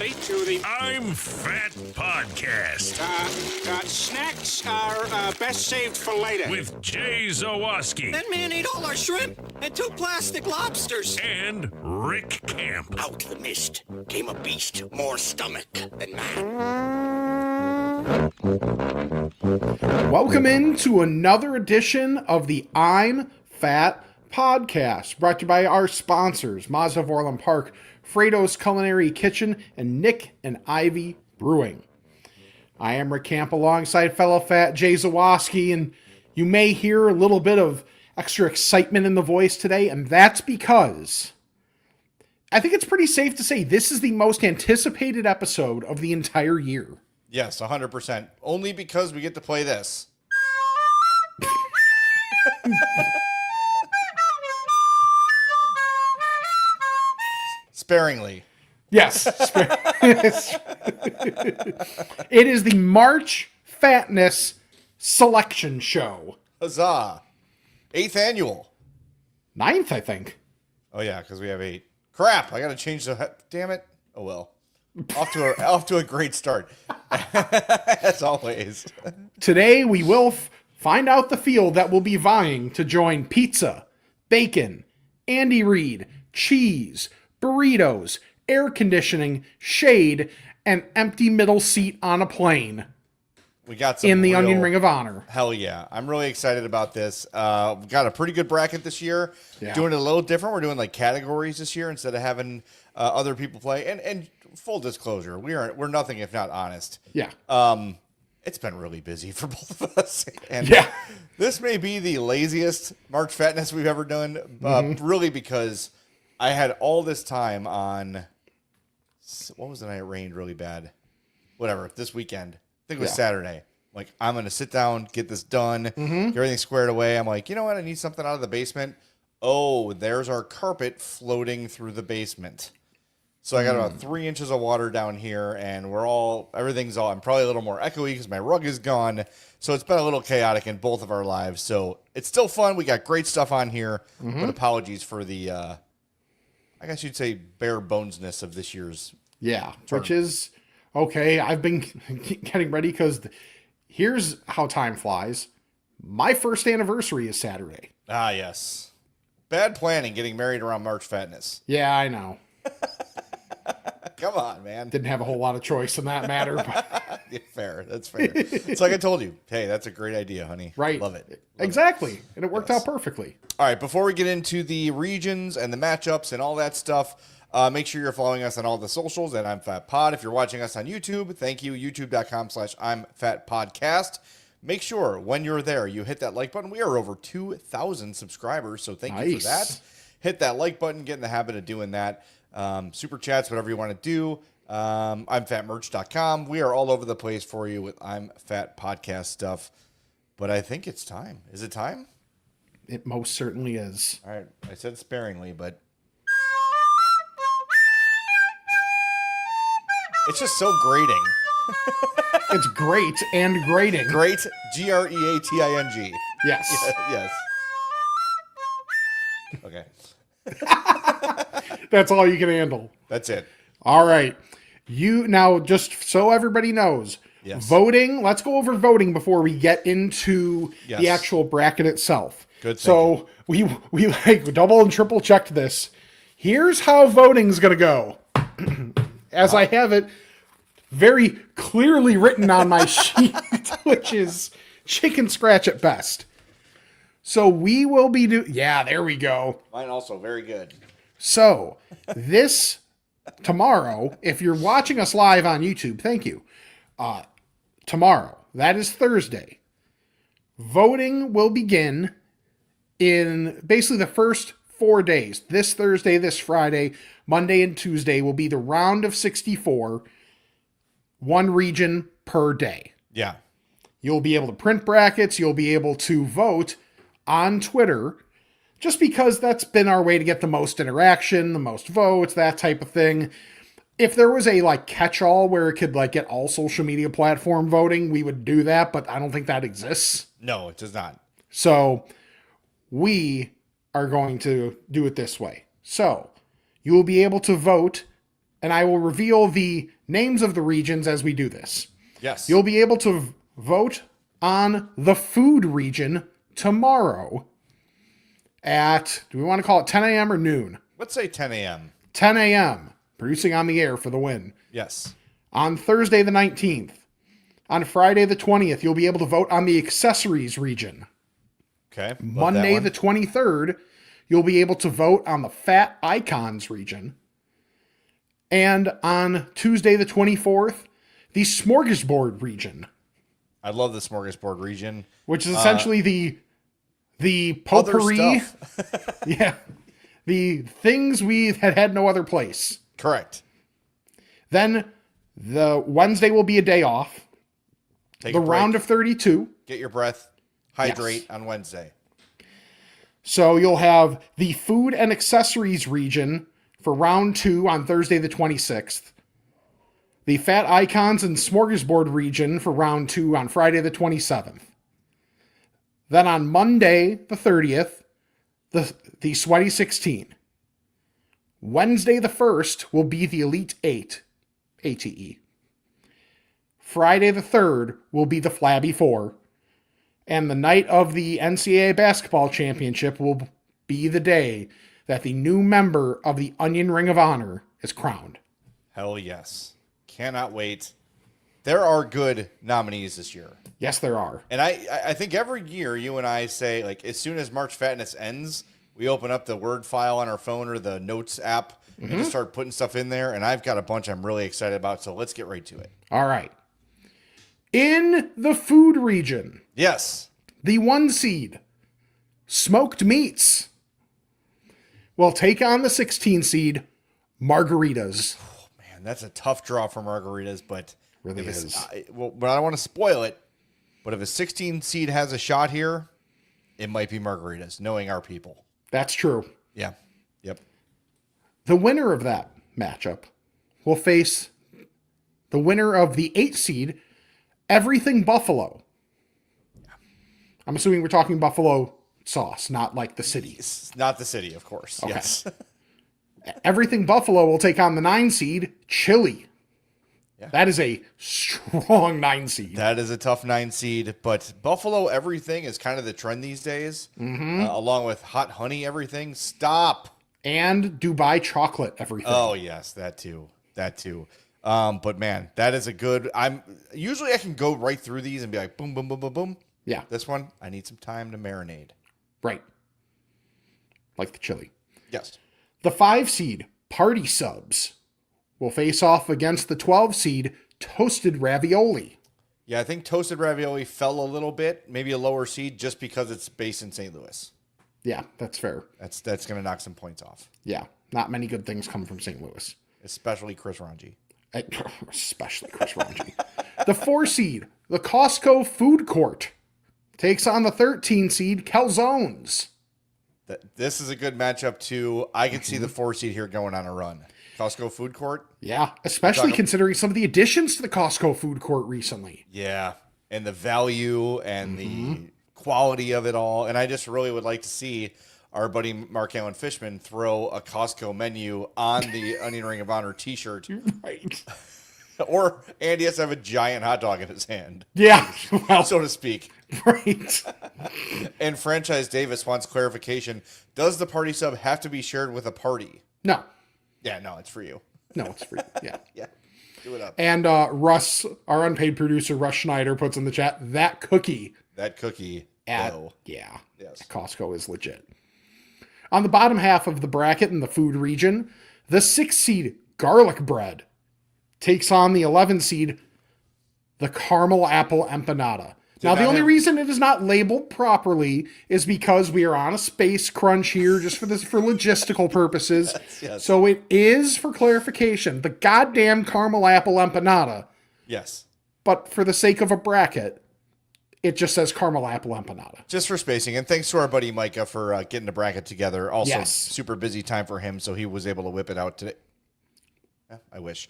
everybody, to the I'm Fat Podcast. Snacks are best saved for later. With Jay Zawoski. That man ate all our shrimp and 2 plastic lobsters. And Rick Camp. Out of the mist came a beast more stomach than man. Welcome into another edition of the I'm Fat Podcast, brought to you by our sponsors, Mazda of Orland Park, Fredo's Culinary Kitchen, and Nick and Ivy Brewing. I am Rick Camp alongside fellow fat Jay Zawoski, and you may hear a little bit of extra excitement in the voice today, and that's because I think it's pretty safe to say this is the most anticipated episode of the entire year. Yes, 100%. Only because we get to play this. Sparingly. Yes. It is the March Fatness Selection Show. Huzzah. 8th annual. 9th, I think. Oh, yeah, because we have 8. Crap, I got to change the... Damn it. Oh, well. Off to a great start. As always. Today, we will find out the field that will be vying to join pizza, bacon, Andy Reid, cheese, burritos, air conditioning, shade, and empty middle seat on a plane. We got some in the Onion Ring of Honor. Hell yeah. I'm really excited about this. We got a pretty good bracket this year. Yeah. Doing it a little different. We're doing like categories this year instead of having other people play. And full disclosure, we're nothing if not honest. Yeah. It's been really busy for both of us. And yeah. This may be the laziest March Fatness we've ever done. Really because I had all this time on, what was the night it rained really bad? Whatever, this weekend. I think it was Saturday. Like, I'm going to sit down, get this done, get everything squared away. I'm like, you know what? I need something out of the basement. Oh, there's our carpet floating through the basement. So I got about 3 inches of water down here, and I'm probably a little more echoey because my rug is gone. So it's been a little chaotic in both of our lives. So it's still fun. We got great stuff on here, but apologies for the, I guess you'd say, bare bonesness of this year's turn. Which is, okay, I've been getting ready because here's how time flies. My first anniversary is Saturday. Ah, yes. Bad planning getting married around March Fatness. Yeah, I know. Come on, man. Didn't have a whole lot of choice in that matter. Yeah, fair. That's fair. It's like I told you. Hey, that's a great idea, honey. Right. Love it. Exactly. And it worked out perfectly. All right. Before we get into the regions and the matchups and all that stuff, make sure you're following us on all the socials at I'm Fat Pod. If you're watching us on YouTube, thank you. YouTube.com/I'mFatPodcast. Make sure when you're there, you hit that like button. We are over 2,000 subscribers, so thank you for that. Hit that like button. Get in the habit of doing that. Super chats, whatever you want to do. I'mFatMerch.com. We are all over the place for you with I'm Fat Podcast stuff. But I think it's time. Is it time? It most certainly is. All right. I said sparingly, but it's just so grating. It's great and grating. Great. Greating. Yes. Yes. Okay. That's all you can handle. That's it. All right. Now, just so everybody knows, voting, let's go over voting before we get into the actual bracket itself. Good. So we like double and triple checked this. Here's how voting's going to go. As I have it very clearly written on my sheet, which is chicken scratch at best. So we will be there we go. Mine also very good. So this tomorrow, if you're watching us live on YouTube, thank you. Tomorrow, that is Thursday. Voting will begin in basically the first 4 days. This Thursday, this Friday, Monday, and Tuesday will be the round of 64, one region per day. Yeah. You'll be able to print brackets. You'll be able to vote on Twitter, just because that's been our way to get the most interaction, the most votes, that type of thing. If there was a catch-all where it could get all social media platform voting, we would do that, but I don't think that exists. No, it does not. So we are going to do it this way. So you will be able to vote and I will reveal the names of the regions as we do this. Yes. You'll be able to vote on the food region tomorrow at, do we want to call it 10 a.m. or noon? Let's say 10 a.m. 10 a.m. Producing on the air for the win. Yes. On Thursday the 19th. On Friday the 20th, you'll be able to vote on the accessories region. Okay. Monday the 23rd, you'll be able to vote on the fat icons region. And on Tuesday the 24th, the smorgasbord region. I love the smorgasbord region. Which is essentially the potpourri. Yeah. The things we had no other place. Correct. Then the Wednesday will be a day off. Take The a break, round of 32. Get your breath. Hydrate Yes. on Wednesday. So you'll have the food and accessories region for round 2 on Thursday the 26th. The fat icons and smorgasbord region for round 2 on Friday the 27th. Then on Monday the 30th, the sweaty 16. Wednesday the 1st will be the elite 8, ATE. Friday the 3rd will be the flabby 4. And the night of the NCAA basketball championship will be the day that the new member of the Onion Ring of Honor is crowned. Hell yes. Cannot wait. There are good nominees this year. Yes, there are. And I think every year you and I say, like, as soon as March Fatness ends, we open up the Word file on our phone or the Notes app and just start putting stuff in there. And I've got a bunch I'm really excited about, so let's get right to it. All right. In the food region, Yes. the 1 seed, smoked meats, will take on the 16 seed, margaritas. Man, that's a tough draw for margaritas, but Really if it's- is. but I don't want to spoil it. But if a 16 seed has a shot here, it might be margaritas, knowing our people. That's true. Yeah. Yep. The winner of that matchup will face the winner of the 8 seed, Everything Buffalo. I'm assuming we're talking buffalo sauce, not like the city. It's not the city, of course. Okay. Yes. Everything Buffalo will take on the 9 seed, Chili. Yeah. That is a strong 9 seed. That is a tough 9 seed, but Buffalo everything is kind of the trend these days, along with hot honey everything. Stop. And Dubai chocolate everything. Oh yes, that too. That too. But man, that is a good. Usually I can go right through these and be like boom, boom, boom, boom, boom. Yeah, This one I need some time to marinate. right. Like the chili. Yes. The 5 seed, Party Subs, will face off against the 12 seed, Toasted Ravioli. Yeah, I think toasted ravioli fell a little bit, maybe a lower seed, just because it's based in St. Louis. Yeah, that's fair. That's going to knock some points off, Yeah, not many good things come from St. Louis. especially Chris Ranji. Especially Chris Ranji. The 4 seed, the Costco Food Court, takes on the 13 seed, Calzones. This is a good matchup too. I can see the 4 seed here going on a run. Costco Food Court. Yeah, especially considering some of the additions to the Costco Food Court recently. Yeah, and the value and the quality of it all. And I just really would like to see our buddy Mark Allen Fishman throw a Costco menu on the Onion Ring of Honor t-shirt. Right. Or Andy has to have a giant hot dog in his hand, Yeah, well, so to speak. right. And Franchise Davis wants clarification. Does the party sub have to be shared with a party? No, Yeah, no, it's for you. no, it's free. Yeah. Yeah, do it up. And Russ, our unpaid producer, Russ Schneider, puts in the chat, that cookie That cookie. at, Whoa. yeah, Yes. Costco is legit. On the bottom half of the bracket in the food region, the 6 seed, Garlic Bread, takes on the 11 seed, the Caramel Apple Empanada. Now, the not only have- reason it is not labeled properly is because we are on a space crunch here, just for logistical purposes. yes. So it is, for clarification, the goddamn Caramel Apple Empanada. Yes. But for the sake of a bracket, it just says Caramel Apple Empanada. Just for spacing. And thanks to our buddy Micah for getting the bracket together. Also, Yes. super busy time for him, so he was able to whip it out today. I wish.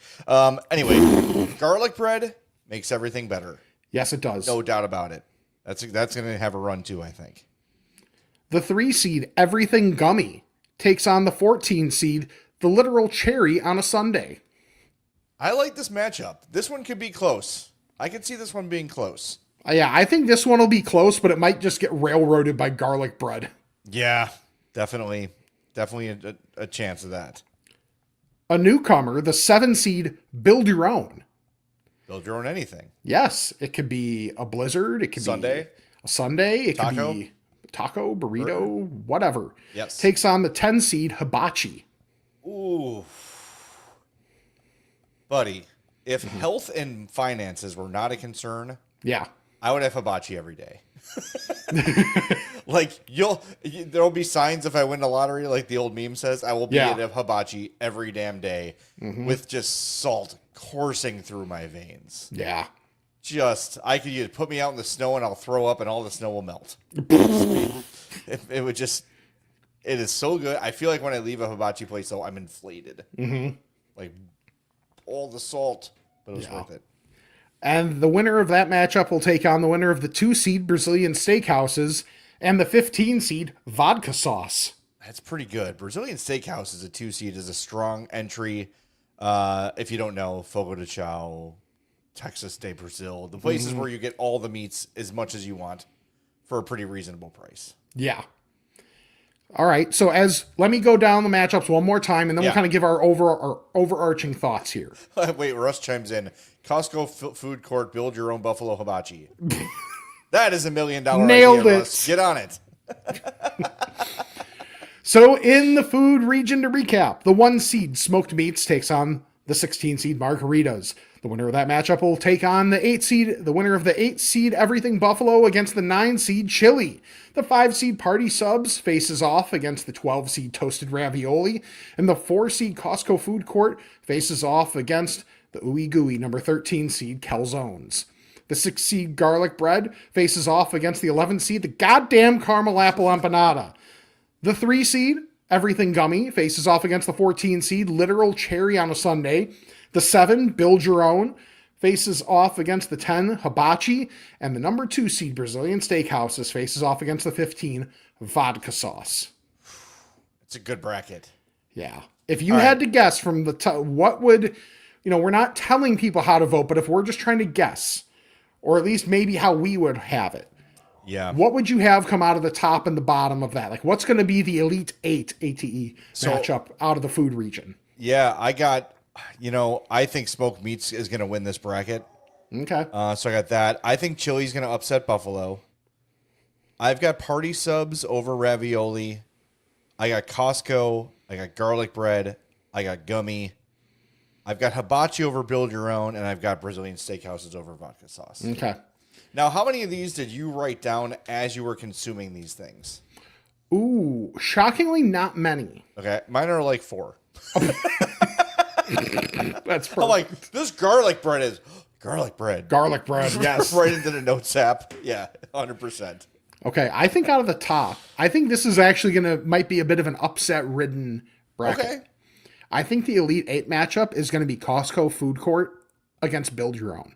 Anyway, garlic bread makes everything better. Yes, it does. No doubt about it. That's going to have a run too, I think. The 3 seed, Everything Gummy, takes on the 14 seed, the Literal Cherry on a Sunday. I like this matchup. This one could be close. I could see this one being close. Yeah, I think this one will be close, but it might just get railroaded by garlic bread. Yeah, definitely a chance of that. A newcomer, the 7 seed, Build Your Own. Build your own anything. Yes, it could be a blizzard. It could Sundae? be a Sunday. It Taco? could be taco, burrito, whatever. Yes. Takes on the 10 seed, Hibachi. Ooh. Buddy, if health and finances were not a concern, Yeah. I would have hibachi every day. Like there'll be signs if I win the lottery, like the old meme says, I will be Yeah. at a hibachi every damn day with just salt coursing through my veins. Yeah. I could either put me out in the snow and I'll throw up and all the snow will melt. it would just, it is so good. I feel like when I leave a hibachi place though, I'm inflated. Like all the salt, but it was worth it. And the winner of that matchup will take on the winner of the 2 seed, Brazilian Steakhouses, and the 15 seed, Vodka Sauce. That's pretty good. Brazilian Steakhouse is a 2 seed, is a strong entry. If you don't know, Fogo de Chao, Texas de Brazil, the places where you get all the meats as much as you want for a pretty reasonable price. Yeah. All right. So let me go down the matchups one more time, and then we'll kind of give our overarching thoughts here. Wait, Russ chimes in. Costco food court, build your own buffalo hibachi. That is $1 million Nailed idea, it. Russ. Get on it. So in the food region, to recap, the 1 seed Smoked Meats takes on the 16 seed Margaritas. The winner of that matchup will take on the 8 seed, the winner of the 8 seed Everything Buffalo against the 9 seed Chili. The 5 seed Party Subs faces off against the 12 seed Toasted Ravioli, and the 4 seed Costco Food Court faces off against the Ooey Gooey number 13 seed Calzones. The 6 seed Garlic Bread faces off against the 11 seed the goddamn Caramel Apple Empanada. The 3 seed Everything Gummy faces off against the 14 seed Literal Cherry on a Sunday. The 7 Build Your Own faces off against the 10 Hibachi, and the number 2 seed Brazilian Steakhouses faces off against the 15 Vodka Sauce. It's a good bracket. Yeah. If you had to guess from the what would, we're not telling people how to vote, but if we're just trying to guess, or at least maybe how we would have it, Yeah. what would you have come out of the top and the bottom of that? Like, what's going to be the Elite 8 ATE matchup out of the food region? Yeah, I got, I think Smoked Meats is going to win this bracket. Okay. So I got that. I think Chili's going to upset Buffalo. I've got Party Subs over Ravioli. I got Costco. I got Garlic Bread. I got Gummy. I've got Hibachi over Build Your Own, and I've got Brazilian Steakhouses over Vodka Sauce. Okay. Now, how many of these did you write down as you were consuming these things? Ooh, shockingly not many. Okay, mine are like 4. That's perfect. I'm like, this garlic bread is garlic bread. Garlic bread, yes. Right into the notes app. Yeah, 100%. Okay, I think out of the top, I think this is actually might be a bit of an upset-ridden bracket. Okay. I think the Elite 8 matchup is going to be Costco Food Court against Build Your Own.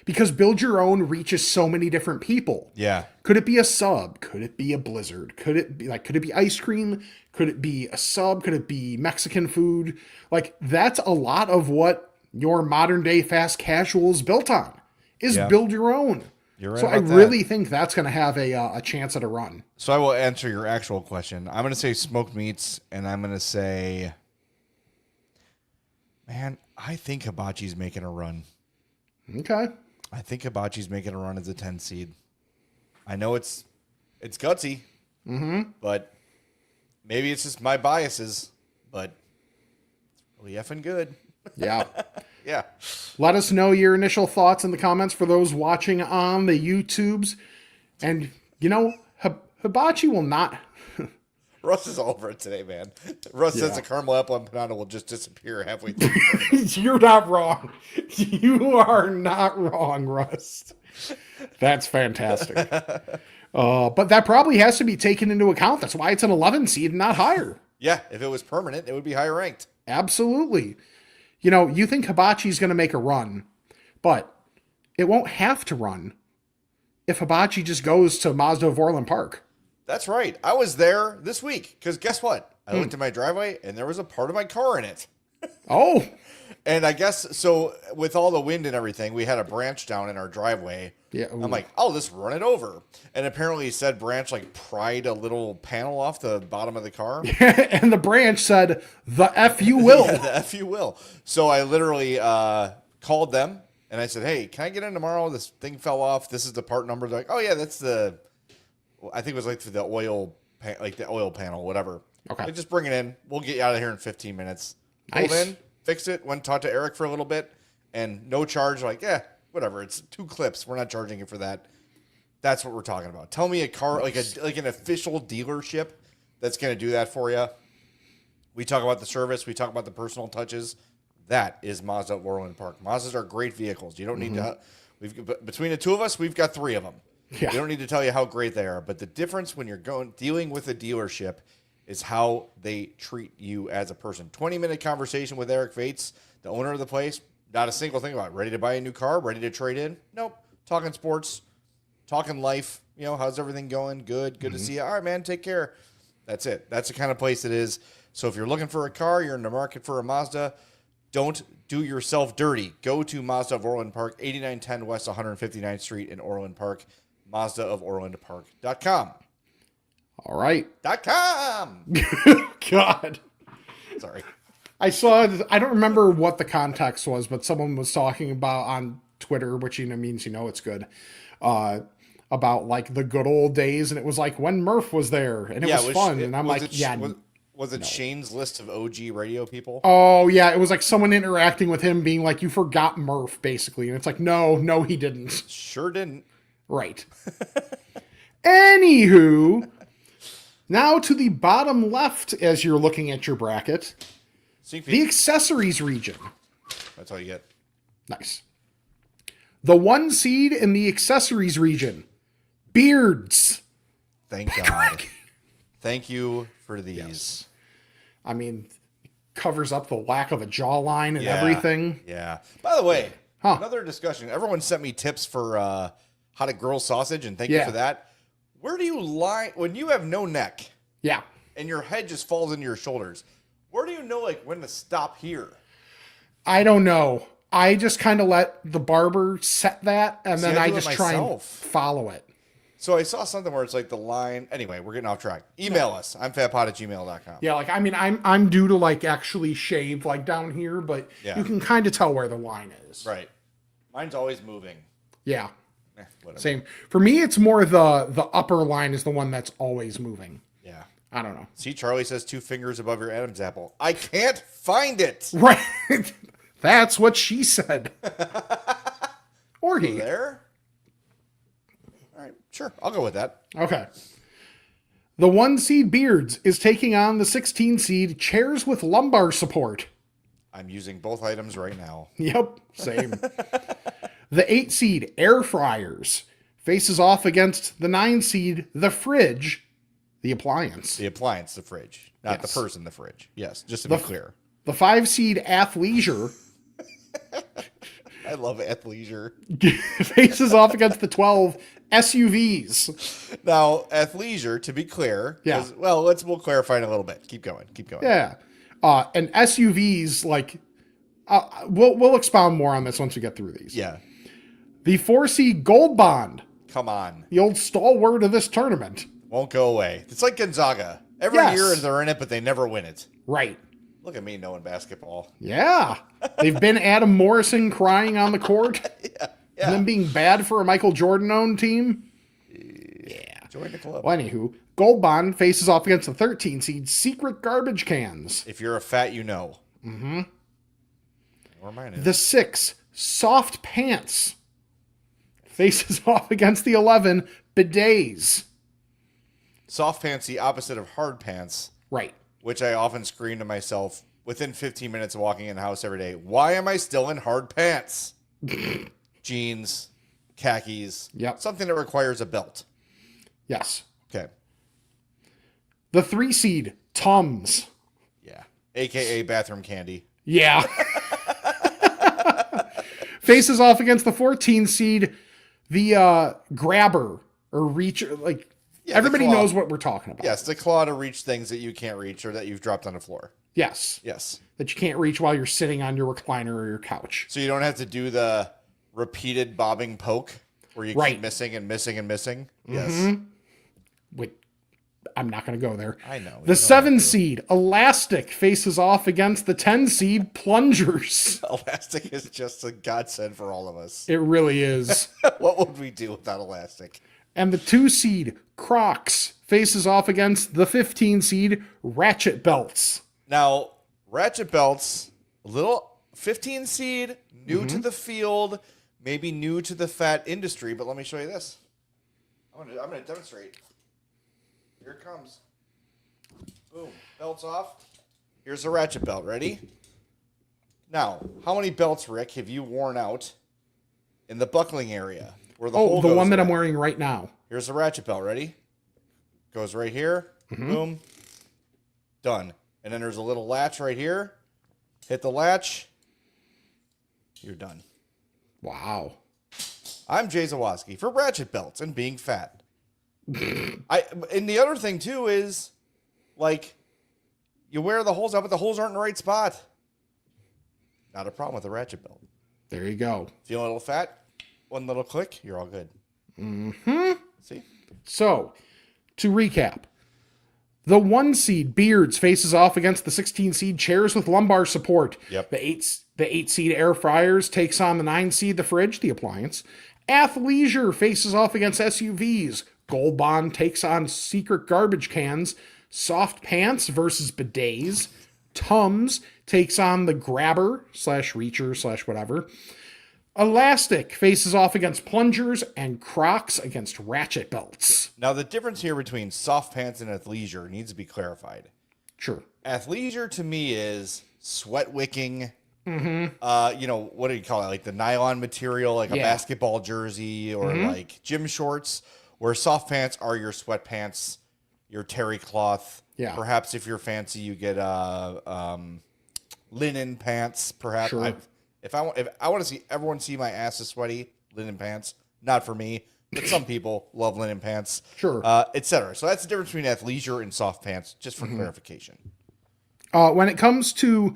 Because Build Your Own reaches so many different people. Yeah. Could it be a sub? Could it be a blizzard? Could it be ice cream? Could it be a sub? Could it be Mexican food? Like, that's a lot of what your modern day fast casual is built on, is Build Your Own. You're right so I about that. really think that's going to have a chance at a run. So I will answer your actual question. I'm going to say Smoked Meats, and I'm going to say, man, I think Hibachi's making a run. Okay. I think Hibachi's making a run as a 10 seed. I know it's gutsy, but maybe it's just my biases, but it's really effing good. Yeah. Yeah. Let us know your initial thoughts in the comments for those watching on the YouTubes. And, Hibachi will not... Russ is all over it today, man. Russ says the caramel apple empanada will just disappear halfway through. You're not wrong. You are not wrong, Russ. That's fantastic. But that probably has to be taken into account. That's why it's an 11 seed and not higher. Yeah, if it was permanent, it would be higher ranked. Absolutely. You think Hibachi's going to make a run, but it won't have to run if Hibachi just goes to Mazda of Orland Park. That's right. I was there this week because guess what? I looked at my driveway and there was a part of my car in it. Oh, And I guess, so with all the wind and everything, we had a branch down in our driveway. Yeah. I'm like, oh, let's run it over. And apparently said branch like pried a little panel off the bottom of the car. And the branch said, "The F you will." Yeah, the F you will. So I literally called them and I said, hey, can I get in tomorrow? This thing fell off. This is the part number. They're like, oh, yeah, that's I think it was like the oil, the oil panel, whatever. Okay. Like, just bring it in. We'll get you out of here in 15 minutes. Nice. Pulled in, fixed it, went and talked to Eric for a little bit, and no charge. Like, yeah, whatever. It's 2 clips. We're not charging you for that. That's what we're talking about. Tell me a car, like an official dealership that's going to do that for you. We talk about the service. We talk about the personal touches. That is Mazda at Orland Park. Mazdas are great vehicles. You don't need to. Between the two of us, we've got 3 of them. Yeah. We don't need to tell you how great they are. But the difference when you're dealing with a dealership is how they treat you as a person. 20-minute conversation with Eric Vates, the owner of the place. Not a single thing about it. Ready to buy a new car? Ready to trade in? Nope. Talking sports, talking life. You know, how's everything going? Good. Good to see you. All right, man. Take care. That's it. That's the kind of place it is. So if you're looking for a car, you're in the market for a Mazda, don't do yourself dirty. Go to Mazda of Orland Park, 8910 West 159th Street in Orland Park, MazdaofOrlandPark.com. All right. .com. God. Sorry. I don't remember what the context was, but someone was talking about on Twitter, which means it's good, about like the good old days, and it was like when Murph was there, and it was fun, and I'm like, Was it Shane's list of OG radio people? Oh, yeah, it was like someone interacting with him being like, you forgot Murph, basically, and it's like, no, he didn't. Sure didn't. Right. Anywho, now to the bottom left as you're looking at your bracket, the accessories region. That's all you get. Nice. The 1 seed in the accessories region, beards. Thank God. Thank you for these. Yes. I mean, covers up the lack of a jawline and everything. Yeah. By the way, another discussion. Everyone sent me tips for how to grill sausage, and thank you for that. Where do you lie when you have no neck? Yeah. And your head just falls into your shoulders. Where do you know when to stop here? I don't know. I just kind of let the barber set that, and then I just try and follow it. So I saw something where it's like the line. Anyway, we're getting off track. Email us. I'm fatpod@gmail.com. Yeah, like, I mean, I'm due to like actually shave like down here, but you can kind of tell where the line is. Right. Mine's always moving. Yeah. Whatever. Same. For me, it's more the upper line is the one that's always moving. Yeah. I don't know. See, Charlie says 2 fingers above your Adam's apple. I can't find it. Right. That's what she said. Or he. There? All right, sure. I'll go with that. Okay. The 1 seed Beards is taking on the 16 seed Chairs with Lumbar Support. I'm using both items right now. Yep, same. The 8 seed Air Fryers faces off against the 9 seed The Fridge, the appliance. The appliance, the fridge. Not the person, the fridge. Yes, just to be clear. The 5 seed Athleisure I love athleisure. faces off against the 12 SUVs. Now, athleisure, to be clear, well, we'll clarify in a little bit. Keep going. Yeah. And SUVs, like, we'll expound more on this once we get through these. Yeah. The 4C Gold Bond. Come on. The old stalwart of this tournament. Won't go away. It's like Gonzaga. Every year they're in it, but they never win it. Right. Look at me knowing basketball. Yeah. They've been Adam Morrison crying on the court. Yeah. And then being bad for a Michael Jordan-owned team. Yeah. Join the club. Well, anywho, Gold Bond faces off against the 13 seed Secret Garbage Cans. If you're a fat, you know. Mm-hmm. Or mine is. The 6 Soft Pants faces off against the 11 Bidets. Soft pants, the opposite of hard pants. Right. Which I often scream to myself within 15 minutes of walking in the house every day. Why am I still in hard pants? Jeans, khakis. Yep. Something that requires a belt. Yes. Okay. The 3 seed Tums. Yeah. AKA bathroom candy. Yeah. Faces off against the 14 seed, the Grabber or Reach. Like, everybody knows what we're talking about. Yes, the claw to reach things that you can't reach or that you've dropped on the floor. Yes. Yes. That you can't reach while you're sitting on your recliner or your couch. So you don't have to do the repeated bobbing poke where you keep missing and missing and missing. Yes. Wait, I'm not going to go there. I know. The 7 seed, Elastic, faces off against the 10 seed, Plungers. Elastic is just a godsend for all of us. It really is. What would we do without Elastic? And the 2 seed, Crocs, faces off against the 15 seed, Ratchet Belts. Now, Ratchet Belts, a little 15 seed, new to the field, maybe new to the fat industry, but let me show you this. I'm gonna demonstrate. Here it comes. Boom. Belts off. Here's a ratchet belt. Ready? Now, how many belts, Rick, have you worn out in the buckling area? Where the hole The goes one that in? I'm wearing right now. Here's a ratchet belt. Ready? Goes right here. Boom. Done. And then there's a little latch right here. Hit the latch. You're done. Wow. I'm Jay Zawoski for Ratchet Belts and being fat. And the other thing too is, like, you wear the holes out, but the holes aren't in the right spot. Not a problem with a ratchet belt. There you go. Feeling a little fat? One little click, you're all good. See? So, to recap, the 1 seed, Beards, faces off against the 16 seed, Chairs with Lumbar Support. Yep. The 8 seed, Air Fryers, takes on the 9 seed, the Fridge, the appliance. Athleisure faces off against SUVs. Gold Bond takes on Secret Garbage Cans. Soft Pants versus Bidets. Tums takes on the Grabber / Reacher / whatever. Elastic faces off against Plungers, and Crocs against Ratchet Belts. Now, the difference here between soft pants and athleisure needs to be clarified. Sure. Athleisure to me is sweat wicking. What do you call it? Like the nylon material, like a basketball jersey or like gym shorts, where soft pants are your sweatpants, your terry cloth. Yeah. Perhaps if you're fancy, you get linen pants. Perhaps Sure. If I want to see everyone see my ass is sweaty, linen pants. Not for me, but some people love linen pants. Sure. Etc. So that's the difference between athleisure and soft pants, just for clarification. When it comes to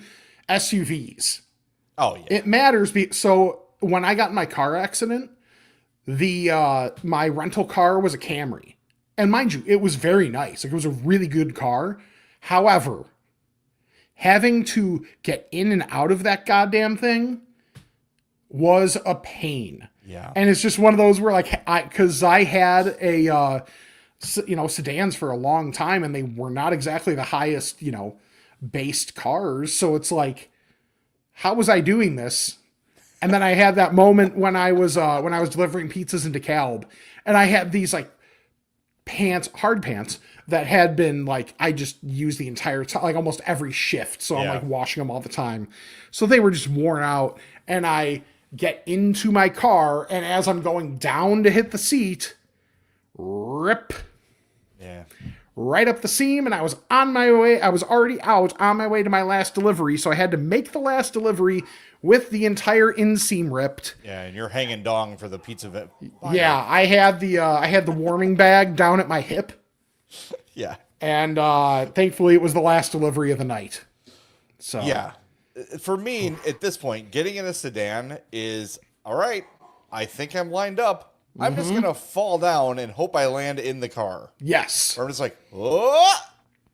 SUVs, Oh yeah. it matters. So when I got in my car accident, my rental car was a Camry. And mind you, it was very nice. Like, it was a really good car. However, having to get in and out of that goddamn thing was a pain. Yeah. And it's just one of those where, because I had sedans for a long time, and they were not exactly the highest, based cars. So it's like, how was I doing this? And then I had that moment when I was delivering pizzas in DeKalb, and I had these hard pants that had been I just used the entire time, almost every shift. So Yeah. I'm washing them all the time. So they were just worn out, and I get into my car, and as I'm going down to hit the seat, rip Yeah. right up the seam, and I was on my way. I was already out on my way to my last delivery. So I had to make the last delivery with the entire inseam ripped. Yeah, and you're hanging dong for the pizza. Yeah, I had the warming bag down at my hip, Yeah. and thankfully it was the last delivery of the night. So Yeah. For me, at this point, getting in a sedan is, all right, I think I'm lined up. I'm just going to fall down and hope I land in the car. yes, Or I'm just like, oh,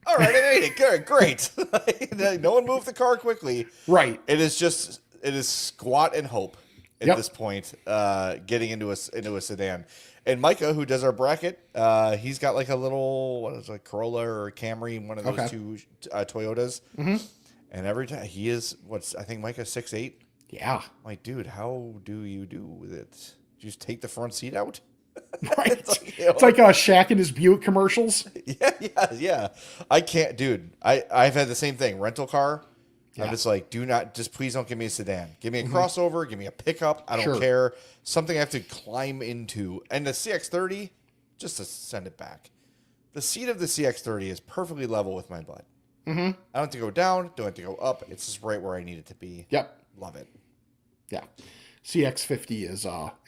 all right, I made it. Good, great. No one moved the car quickly. right. It is squat and hope at Yep. this point, getting into a sedan. And Micah, who does our bracket, he's got a little, what is it, Corolla or a Camry, one of those two Toyotas. And every time he is, I think Micah's 6'8". Yeah, I'm like, dude, how do you do with it? Do you just take the front seat out? right. It's like Shaq and his Buick commercials. Yeah. I can't, dude. I've had the same thing. Rental car. Yeah. I'm just like, please don't give me a sedan. Give me a crossover. Give me a pickup. I don't Sure. care. Something I have to climb into. And the CX-30, just to send it back. The seat of the CX-30 is perfectly level with my butt. I don't have to go down. Don't have to go up. It's just right where I need it to be. Yep. Love it. Yeah. CX-50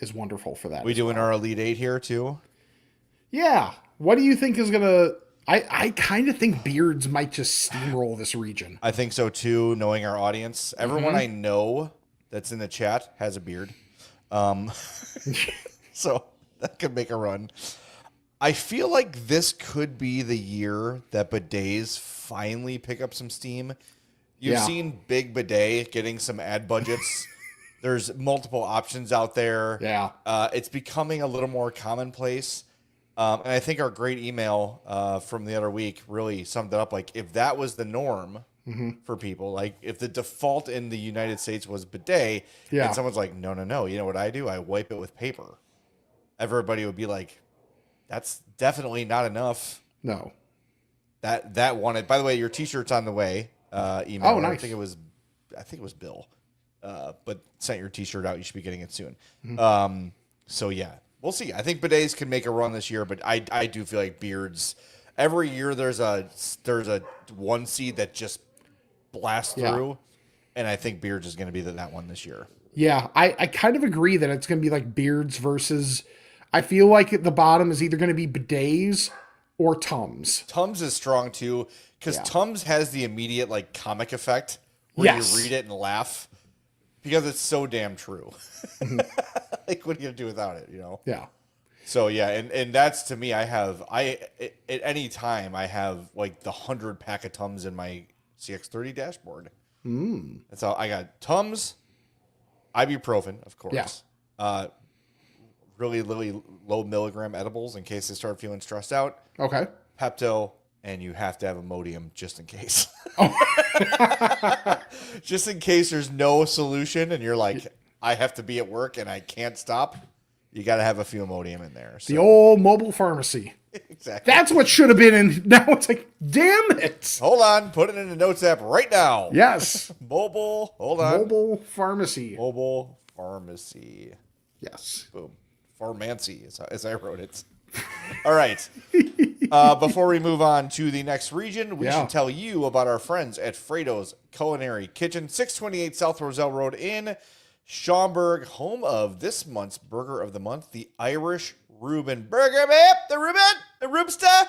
is wonderful for that. We doing our Elite 8 here too? Yeah. What do you think is gonna? I kind of think beards might just steamroll this region. I think so too, knowing our audience. Everyone Mm-hmm. I know that's in the chat has a beard. So that could make a run. I feel like this could be the year that bidets finally pick up some steam. You've seen Big Bidet getting some ad budgets. There's multiple options out there. Yeah. It's becoming a little more commonplace. And I think our great email from the other week really summed it up. Like, if that was the norm for people, like if the default in the United States was bidet, and someone's like, no, you know what I do? I wipe it with paper. Everybody would be like, that's definitely not enough. No. That wanted. By the way, your T-shirt's on the way. Email. Oh, nice. I think it was Bill. But sent your T-shirt out. You should be getting it soon. So yeah, we'll see. I think bidets can make a run this year, but I do feel like beards. Every year there's a one seed that just blasts through, and I think beards is going to be that one this year. Yeah, I kind of agree that it's going to be like beards versus. I feel like at the bottom is either going to be bidets or Tums. Tums is strong too, because Tums has the immediate like comic effect where you read it and laugh because it's so damn true. Like, what are you gonna do without it? You know? Yeah. So yeah, and that's to me. At any time I have like the 100 pack of Tums in my CX-30 dashboard. That's all I got. Tums, ibuprofen, of course. Yeah. Really low milligram edibles in case they start feeling stressed out. Okay. Pepto, and you have to have Imodium just in case. Just in case there's no solution and you're like, I have to be at work and I can't stop. You got to have a few Imodium in there. So. The old mobile pharmacy. Exactly. That's what should have been in. Now it's like, damn it. Hold on. Put it in the notes app right now. Yes. Mobile. Hold on. Mobile pharmacy. Mobile pharmacy. Yes. Boom. Pharmancy, as I wrote it. All right. Before we move on to the next region, we should tell you about our friends at Fredo's Culinary Kitchen, 628 South Roselle Road in Schaumburg, home of this month's Burger of the Month, the Irish Reuben Burger. The Rubsta.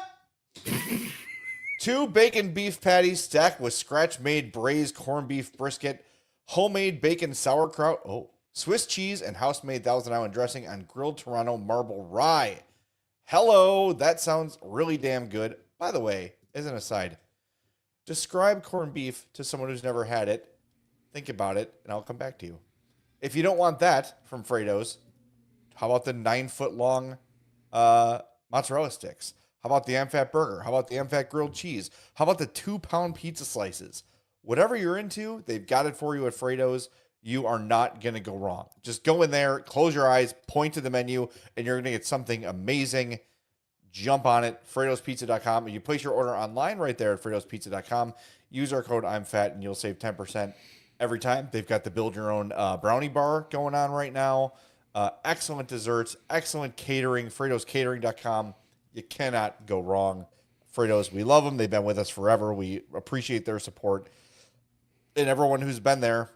2 bacon beef patties stacked with scratch-made braised corned beef brisket, homemade bacon sauerkraut, Swiss cheese, and house-made Thousand Island dressing on grilled Toronto marble rye. Hello, that sounds really damn good. By the way, as an aside, describe corned beef to someone who's never had it. Think about it, and I'll come back to you. If you don't want that from Fredo's, how about the 9-foot-long mozzarella sticks? How about the MFAT burger? How about the MFAT grilled cheese? How about the 2-pound pizza slices? Whatever you're into, they've got it for you at Fredo's. You are not going to go wrong. Just go in there, close your eyes, point to the menu, and you're going to get something amazing. Jump on it, Fredo'sPizza.com. If you place your order online right there at Fredo'sPizza.com, use our code I'mFat, and you'll save 10% every time. They've got the build your own brownie bar going on right now. Excellent desserts, excellent catering, Fredo'sCatering.com. You cannot go wrong. Fredo's, we love them. They've been with us forever. We appreciate their support. And everyone who's been there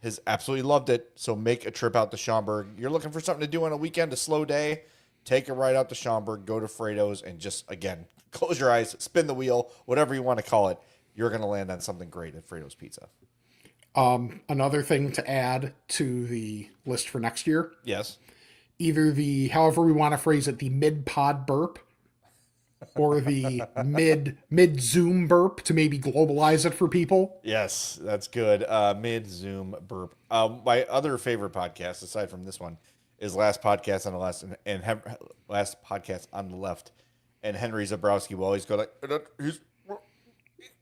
has absolutely loved it. So make a trip out to Schaumburg. You're looking for something to do on a weekend, a slow day, take a ride out to Schaumburg, go to Fredo's, and just, again, close your eyes, spin the wheel, whatever you want to call it. You're going to land on something great at Fredo's Pizza. Another thing to add to the list for next year. Yes. Either however we want to phrase it, the mid-pod burp or the mid-zoom burp to maybe globalize it for people. Yes, that's good. Mid-zoom burp. My other favorite podcast, aside from this one, is Last Podcast on the Left and Last Podcast on the Left. And Henry Zabrowski will always go like,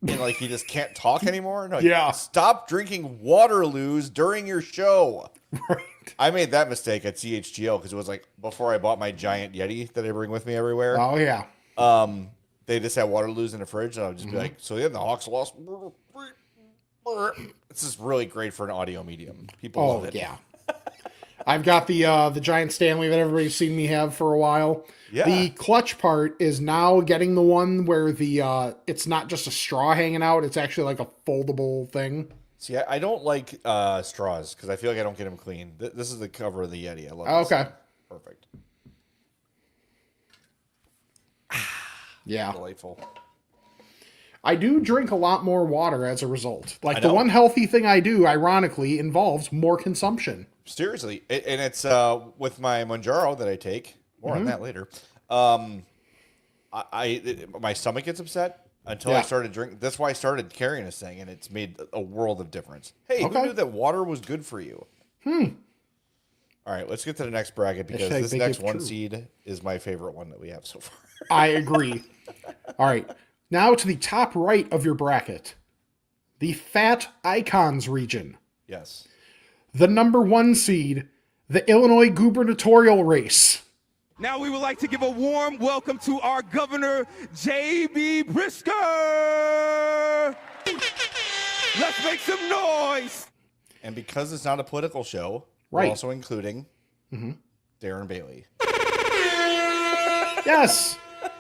and like he just can't talk anymore. No, yeah. Stop drinking Waterloos during your show. Right. I made that mistake at CHGO because it was like before I bought my giant Yeti that I bring with me everywhere. Oh, yeah. They just had Waterloos in the fridge, and I would just be like, so yeah, the Hawks lost. This is really great for an audio medium. People love it. Yeah. I've got the giant Stanley that everybody's seen me have for a while. Yeah. The clutch part is now getting the one where the it's not just a straw hanging out; it's actually like a foldable thing. See, I don't like straws because I feel like I don't get them clean. This is the cover of the Yeti. I love this. Okay. Perfect. Yeah. Delightful. I do drink a lot more water as a result. Like, I the know. one healthy thing I do, ironically, involves more consumption. Seriously. And it's with my Manjaro that I take. More on that later. My stomach gets upset until I started drinking. That's why I started carrying this thing, and it's made a world of difference. Hey, who knew that water was good for you? All right, let's get to the next bracket because this next one seed is my favorite one that we have so far. I agree. All right. Now to the top right of your bracket. The Fat Icons region. Yes. The number 1 seed, the Illinois gubernatorial race. Now we would like to give a warm welcome to our governor, J.B. Brisker. Let's make some noise. And because it's not a political show, we're also including Darren Bailey. Yes.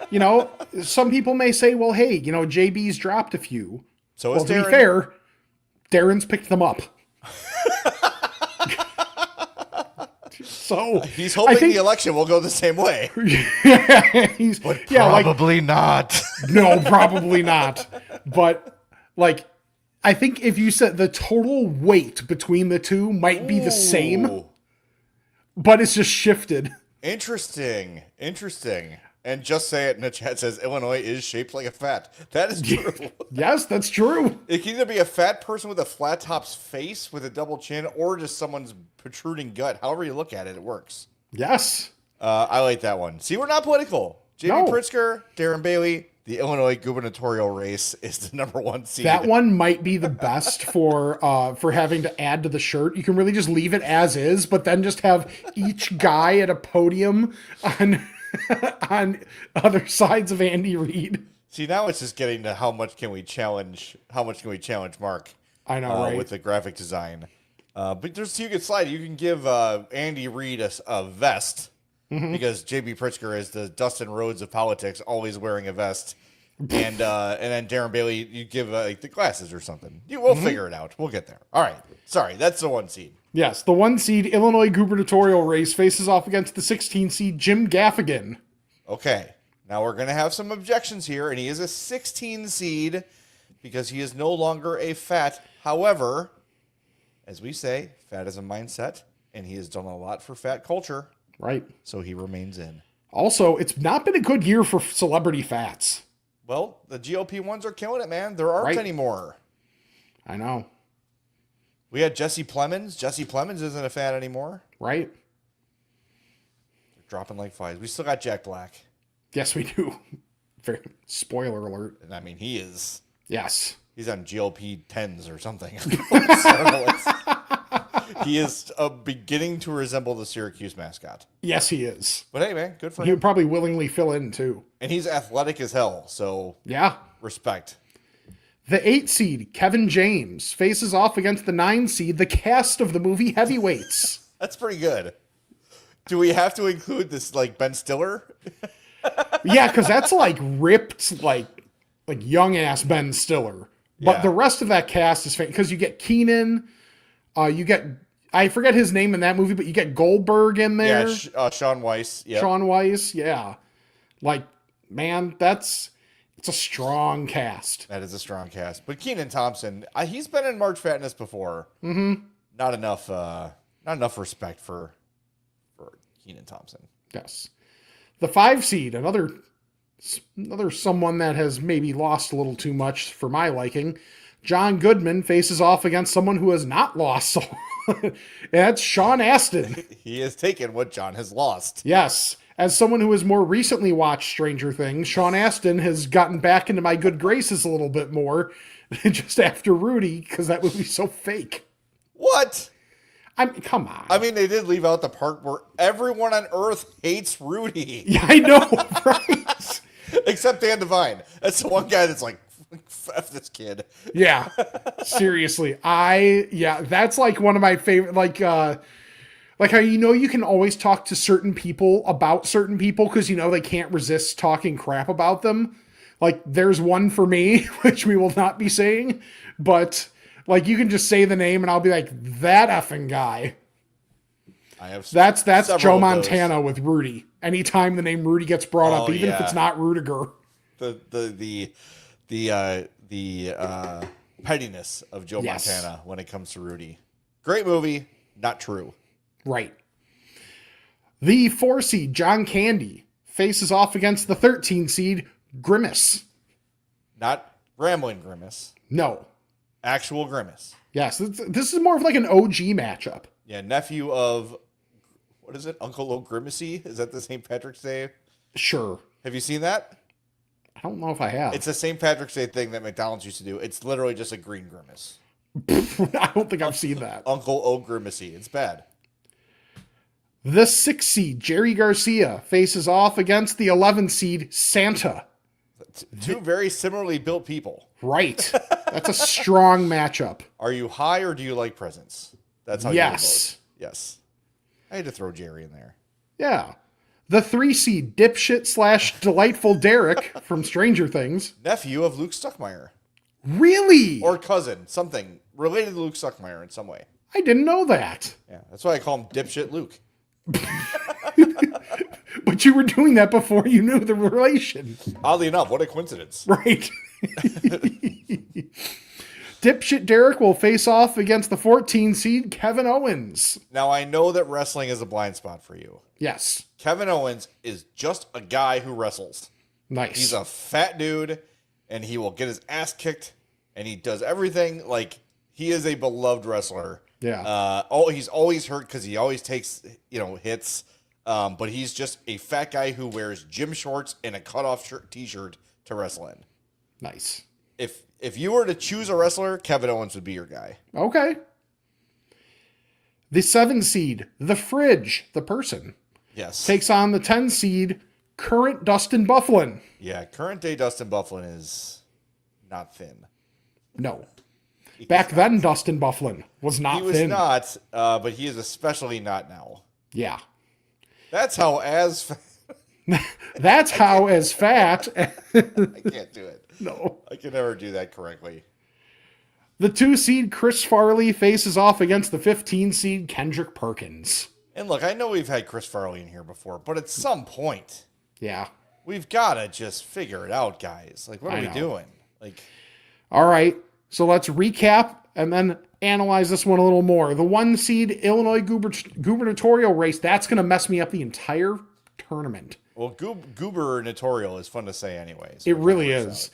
You know, some people may say, well, hey, you know, JB's dropped a few. So well, is to Darren. be fair, Darren's picked them up. So he's hoping the election will go the same way. Probably not. No, probably not. But like, I think if you said the total weight between the two might be the same, but it's just shifted. Interesting. And just say it in the chat says Illinois is shaped like a fat. That is true. Yes, that's true. It can either be a fat person with a flat top's face with a double chin or just someone's protruding gut. However you look at it, it works. Yes. I like that one. See, we're not political. J.B. Pritzker, Darren Bailey, the Illinois gubernatorial race is the number 1 seed. That one might be the best for having to add to the shirt. You can really just leave it as is, but then just have each guy at a podium on other sides of Andy Reid. See, now it's just getting to how much can we challenge Mark? I know, right? With the graphic design. But there's you can slide. You can give Andy Reid a vest because J.B. Pritzker is the Dustin Rhodes of politics, always wearing a vest. And then Darren Bailey, you give like the glasses or something. We'll figure it out. We'll get there. All right. Sorry, that's the 1 seed. Yes, the 1 seed Illinois gubernatorial race faces off against the 16 seed Jim Gaffigan. Okay. Now we're going to have some objections here, and he is a 16 seed because he is no longer a fat. However, as we say, fat is a mindset, and he has done a lot for fat culture. Right. So he remains in. Also, it's not been a good year for celebrity fats. Well, the GOP ones are killing it, man. There aren't any more. I know. We had Jesse Plemons. Jesse Plemons isn't a fat anymore. Right. They're dropping like flies. We still got Jack Black. Yes, we do. Very spoiler alert. And I mean, he is. Yes. He's on GLP 10s or something. He is beginning to resemble the Syracuse mascot. Yes, he is. But hey, man, good for He him. would probably willingly fill in, too. And he's athletic as hell, so yeah, respect. The 8 seed, Kevin James, faces off against the 9 seed, the cast of the movie Heavyweights. That's pretty good. Do we have to include this, like, Ben Stiller? Yeah, because that's, like, ripped, like young-ass Ben Stiller. But the rest of that cast is because you get Keenan, you get... I forget his name in that movie, but you get Goldberg in there. Yeah, Sean Weiss. Yep. Sean Weiss, yeah. Like, man, it's a strong cast. That is a strong cast. But Keenan Thompson, he's been in March Fatness before. Mm-hmm. Not enough respect for Keenan Thompson. Yes. The 5 seed, another someone that has maybe lost a little too much for my liking. John Goodman faces off against someone who has not lost. So that's Sean Astin. He has taken what John has lost. Yes. As someone who has more recently watched Stranger Things, Sean Astin has gotten back into my good graces a little bit more just after Rudy, because that movie's so fake. What? I mean, come on. I mean, they did leave out the part where everyone on Earth hates Rudy. Yeah, I know, right? Except Dan Devine. That's the one guy that's like, F this kid. Yeah. Seriously. That's like one of my favorite, like how you can always talk to certain people about certain people because they can't resist talking crap about them. Like, there's one for me, which we will not be saying, but like you can just say the name and I'll be like, that effing guy. I have that's Joe Montana with Rudy. Anytime the name Rudy gets brought up, even if it's not Rudiger. The the pettiness of Joe Yes. Montana when it comes to Rudy. Great movie, not true. Right. The 4 seed, John Candy, faces off against the 13 seed, Grimace. Not Grambling Grimace, No. actual Grimace. Yes, this is more of like an OG matchup. Yeah, nephew of, what is it, Uncle O'Grimacy? Is that the St. Patrick's Day? Sure. Have you seen that? I don't know if I have. It's a St. Patrick's Day thing that McDonald's used to do. It's literally just a green Grimace. I don't think I've seen that. Uncle O'Grimacy. It's bad. The 6 seed, Jerry Garcia, faces off against the 11 seed, Santa. Two very similarly built people. Right. That's a strong matchup. Are you high or do you like presents? That's how Yes. you vote. Yes. I had to throw Jerry in there. Yeah. The 3 seed, dipshit / delightful Derek from Stranger Things. Nephew of Luke Stuckmeyer. Really? Or cousin. Something related to Luke Stuckmeyer in some way. I didn't know that. Yeah. That's why I call him Dipshit Luke. But you were doing that before you knew the relation. Oddly enough, what a coincidence. Right. Dipshit Derek will face off against the 14 seed, Kevin Owens. Now, I know that wrestling is a blind spot for you. Yes. Kevin Owens is just a guy who wrestles. Nice. He's a fat dude, and he will get his ass kicked, and he does everything. Like, he is a beloved wrestler. Yeah. He's always hurt because he always takes, hits. But he's just a fat guy who wears gym shorts and a cutoff t-shirt to wrestle in. Nice. If you were to choose a wrestler, Kevin Owens would be your guy. Okay. The 7 seed, the Fridge, the person, Yes. takes on the 10 seed, current Dustin Bufflin. Yeah, current day Dustin Bufflin is not thin. No. Back then, Dustin Bufflin was not He was thin. not, but he is especially not now. Yeah. That's how That's how as fat. I can't do it. No. I can never do that correctly. The 2 seed, Chris Farley, faces off against the 15 seed, Kendrick Perkins. And look, I know we've had Chris Farley in here before, but at some point, Yeah. we've got to just figure it out, guys. Like, what are I we know. doing? Like, All right. So let's recap and then analyze this one a little more. The 1 seed, Illinois gubernatorial race, that's going to mess me up the entire tournament. well, gubernatorial is fun to say anyways. It really is.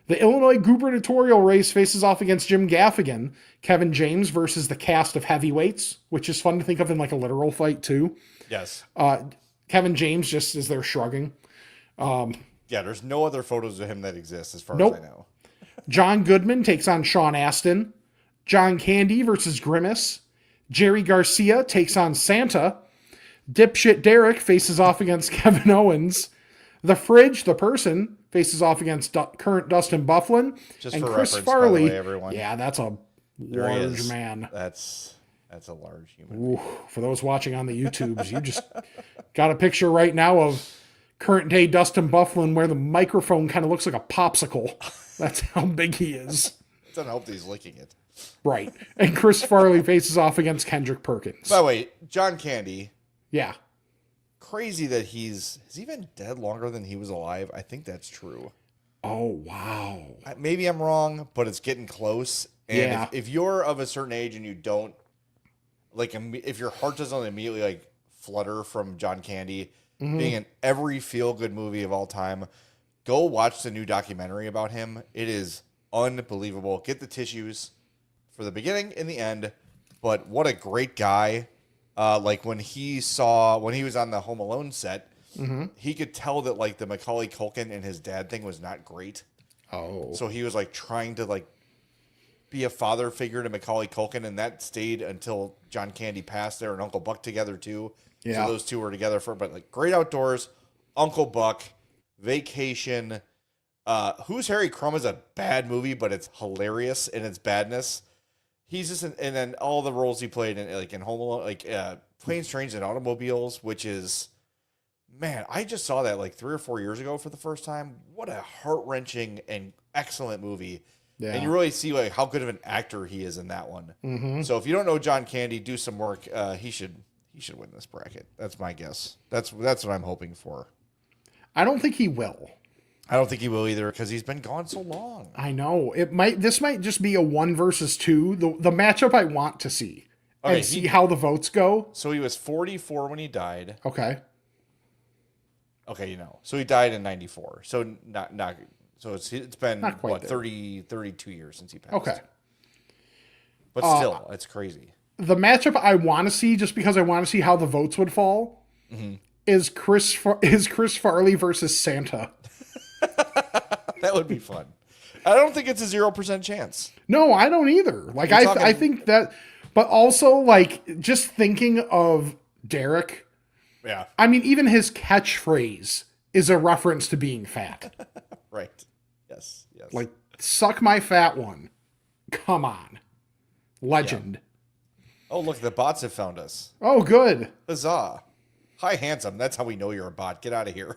The Illinois gubernatorial race faces off against Jim Gaffigan, Kevin James versus the cast of heavyweights, which is fun to think of in like a literal fight too. Yes. Kevin James just is there shrugging. Yeah, there's no other photos of him that exist as far Nope. as I know. John Goodman takes on Sean Astin. John Candy versus Grimace. Jerry Garcia takes on Santa. Dipshit Derek faces off against Kevin Owens. The Fridge, the person, faces off against current Dustin Bufflin. Just and for Chris reference, by Farley. the way, everyone. Yeah, that's a There he large is. man. That's a large human. Ooh, for those watching on the YouTubes, you just got a picture right now of current day Dustin Bufflin where the microphone kind of looks like a popsicle. That's how big he is. It doesn't help that he's licking it. Right. And Chris Farley faces off against Kendrick Perkins. By the way, John Candy, Yeah. crazy that has he been dead longer than he was alive? I think that's true. Oh, wow. Maybe I'm wrong, but it's getting close. And Yeah. if you're of a certain age and you don't, like, if your heart doesn't immediately, like, flutter from John Candy being in every feel-good movie of all time, go watch the new documentary about him. It is unbelievable. Get the tissues for the beginning and the end, but what a great guy. Like, when he was on the Home Alone set, he could tell that, like, the Macaulay Culkin and his dad thing was not great. Oh. So he was, like, trying to, like, be a father figure to Macaulay Culkin, and that stayed until John Candy passed there and Uncle Buck together, too. Yeah. So those two were together but, like, Great Outdoors, Uncle Buck, Vacation. Who's Harry Crumb is a bad movie, but it's hilarious in its badness. He's just, and then all the roles he played in, like, in Home Alone, like, Planes, Trains, and Automobiles, which is, man, I just saw that, like, 3 or 4 years ago for the first time. What a heart-wrenching and excellent movie. Yeah. And you really see, like, how good of an actor he is in that one. Mm-hmm. So if you don't know John Candy, do some work. He should win this bracket. That's my guess. That's what I'm hoping for. I don't think he will. I don't think he will either because he's been gone so long. I know. This might just be a 1 versus 2, the matchup I want to see. Okay, and see how the votes go. So he was 44 when he died. Okay. Okay, so he died in 94. So so it's been Not quite what, there. 32 years since he passed. Okay. But still, it's crazy. The matchup I want to see, just because I want to see how the votes would fall, is Chris Farley versus Santa. That would be fun. I don't think it's a 0% chance. No, I don't either. Like, I think that, but also, like, just thinking of Derek, Yeah. I mean, even his catchphrase is a reference to being fat. Right. Yes. Like, suck my fat one. Come on. Legend. Oh, look, the bots have found us. Oh, good. Huzzah. Hi, handsome. That's how we know you're a bot. Get out of here.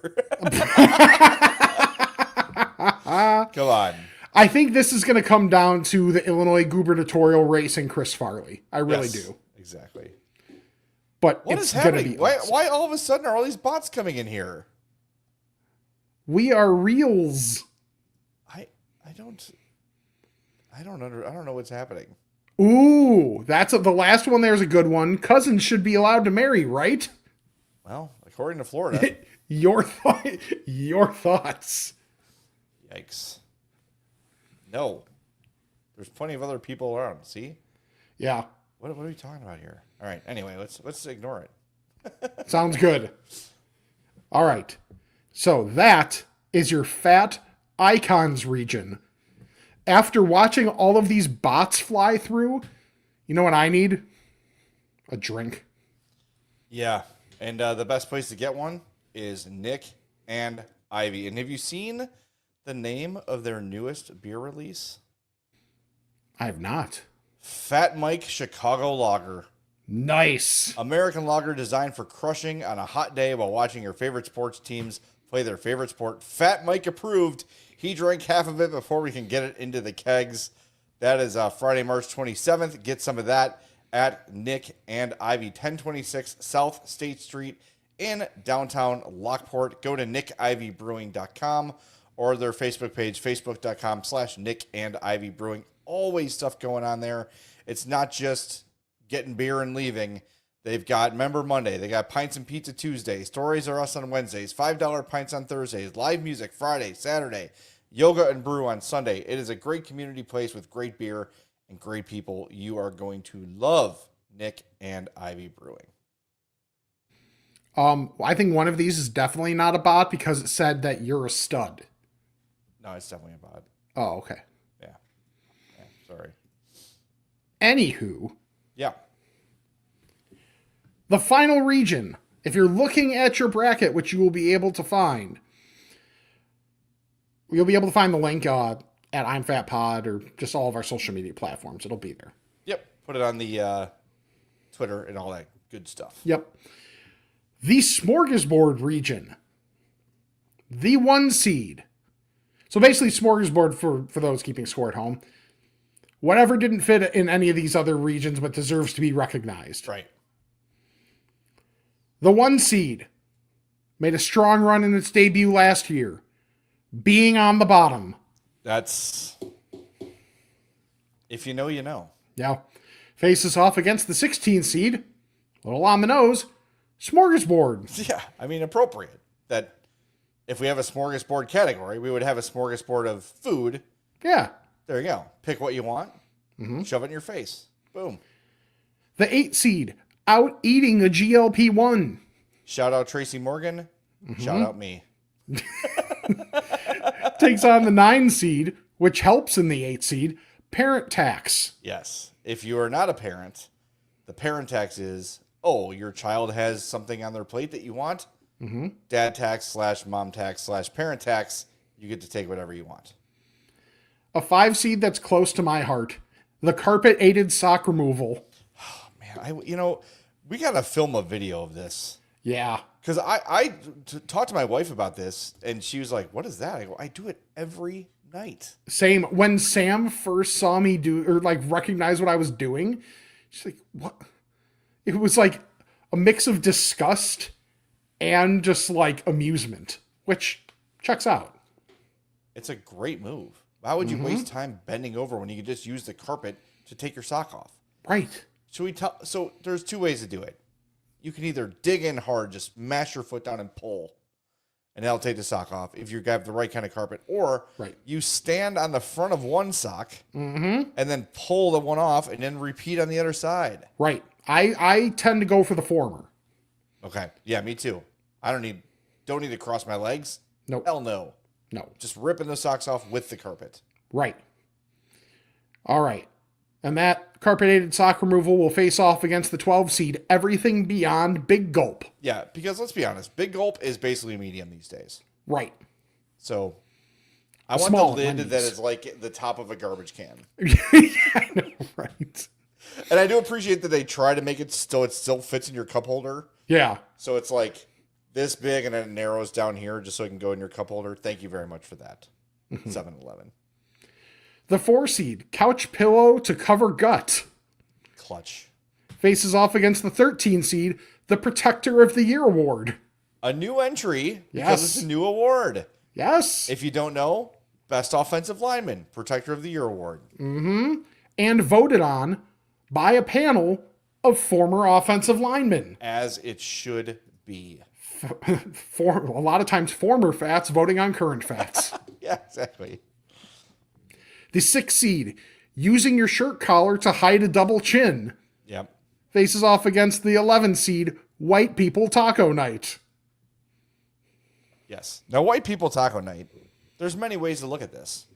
Come on. I think this is going to come down to the Illinois gubernatorial race and Chris Farley. I really do. Exactly. But What it's is going to happening? be Why, awesome. why all of a sudden are all these bots coming in here? We are reals. I don't know what's happening. Ooh, the last one there's a good one. Cousins should be allowed to marry, right? Well, according to Florida. Your thoughts. Yikes. No. There's plenty of other people around. See? Yeah, What are we talking about here? All right. Anyway, let's ignore it. sounds good. All right. So that is your fat icons region. After watching all of these bots fly through, you know what I need? A drink. Yeah. And the best place to get one is Nick and Ivy. And have you seen the name of their newest beer release? I have not. Fat Mike Chicago Lager. Nice. American lager designed for crushing on a hot day while watching your favorite sports teams play their favorite sport. Fat Mike approved. He drank half of it before we can get it into the kegs. That is Friday, March 27th. Get some of that at Nick and Ivy, 1026 South State Street in downtown Lockport. Go to nickivybrewing.com or their Facebook page, facebook.com/Nick and Ivy Brewing. Always stuff going on there. It's not just getting beer and leaving. They've got Member Monday. They got Pints and Pizza Tuesday. Stories Are Us on Wednesdays. $5 pints on Thursdays. Live music Friday, Saturday. Yoga and brew on Sunday. It is a great community place with great beer and great people. You are going to love Nick and Ivy Brewing. I think one of these is definitely not a bot because it said that you're a stud. No, it's definitely a bod. Oh, okay. Yeah. Sorry. Anywho, Yeah. the final region, if you're looking at your bracket, which you will be able to find, you'll be able to find the link at I'm Fat Pod or just all of our social media platforms. It'll be there. Yep. Put it on the Twitter and all that good stuff. Yep. The Smorgesboard region. The 1 seed. So basically, Smorgesboard, for those keeping score at home, whatever didn't fit in any of these other regions but deserves to be recognized. Right. The 1 seed made a strong run in its debut last year, being on the bottom. That's... If you know, you know. Yeah. Faces off against the 16 seed, a little on the nose, Smorgesboard. Yeah, I mean, appropriate. That if we have a smorgasbord category, we would have a smorgasbord of food. Yeah. There you go. Pick what you want, shove it in your face. Boom. The 8 seed, out eating a GLP-1. Shout out Tracy Morgan. Shout out me. Takes on the 9 seed, which helps in the 8 seed, Parent Tax. Yes. If you are not a parent, the parent tax is, oh, your child has something on their plate that you want. Dad tax / mom tax / parent tax. You get to take whatever you want. A 5 seed that's close to my heart, the carpet-aided sock removal. Man, we got to film a video of this. Yeah. Because I talked to my wife about this, and she was like, what is that? I go, I do it every night. Same. When Sam first saw me do, or like recognize what I was doing, she's like, what? It was like a mix of disgust and just like amusement, which checks out. It's a great move. Why would you waste time bending over when you could just use the carpet to take your sock off? Right. So there's two ways to do it. You can either dig in hard, just mash your foot down and pull, and that'll take the sock off if you have the right kind of carpet. Or you stand on the front of one sock and then pull the one off and then repeat on the other side. Right. I tend to go for the former. Okay. Yeah, me too. I don't need to cross my legs. Nope. Hell no. No. Just ripping the socks off with the carpet. Right. All right. And that carpeted sock removal will face off against the 12 seed, Everything Beyond Big Gulp. Yeah, because let's be honest, Big Gulp is basically medium these days. Right. So I want Small the lid onions. that is like the top of a garbage can. Yeah, I know, right. And I do appreciate that they try to make it so it still fits in your cup holder. Yeah. So it's like this big and then it narrows down here just so it can go in your cup holder. Thank you very much for that. 7-Eleven. The 4 seed, Couch Pillow to Cover Gut, Clutch. faces off against the 13 seed, the Protector of the Year Award. A new entry because Yes. it's a new award. Yes. If you don't know, Best Offensive Lineman, Protector of the Year Award. And voted on by a panel of former offensive linemen. As it should be. A lot of times former Fats voting on current Fats. Yeah, exactly. The 6 seed, Using Your Shirt Collar to Hide a Double Chin, Yep. faces off against the 11 seed, White People Taco Night. Yes. Now, White People Taco Night, there's many ways to look at this.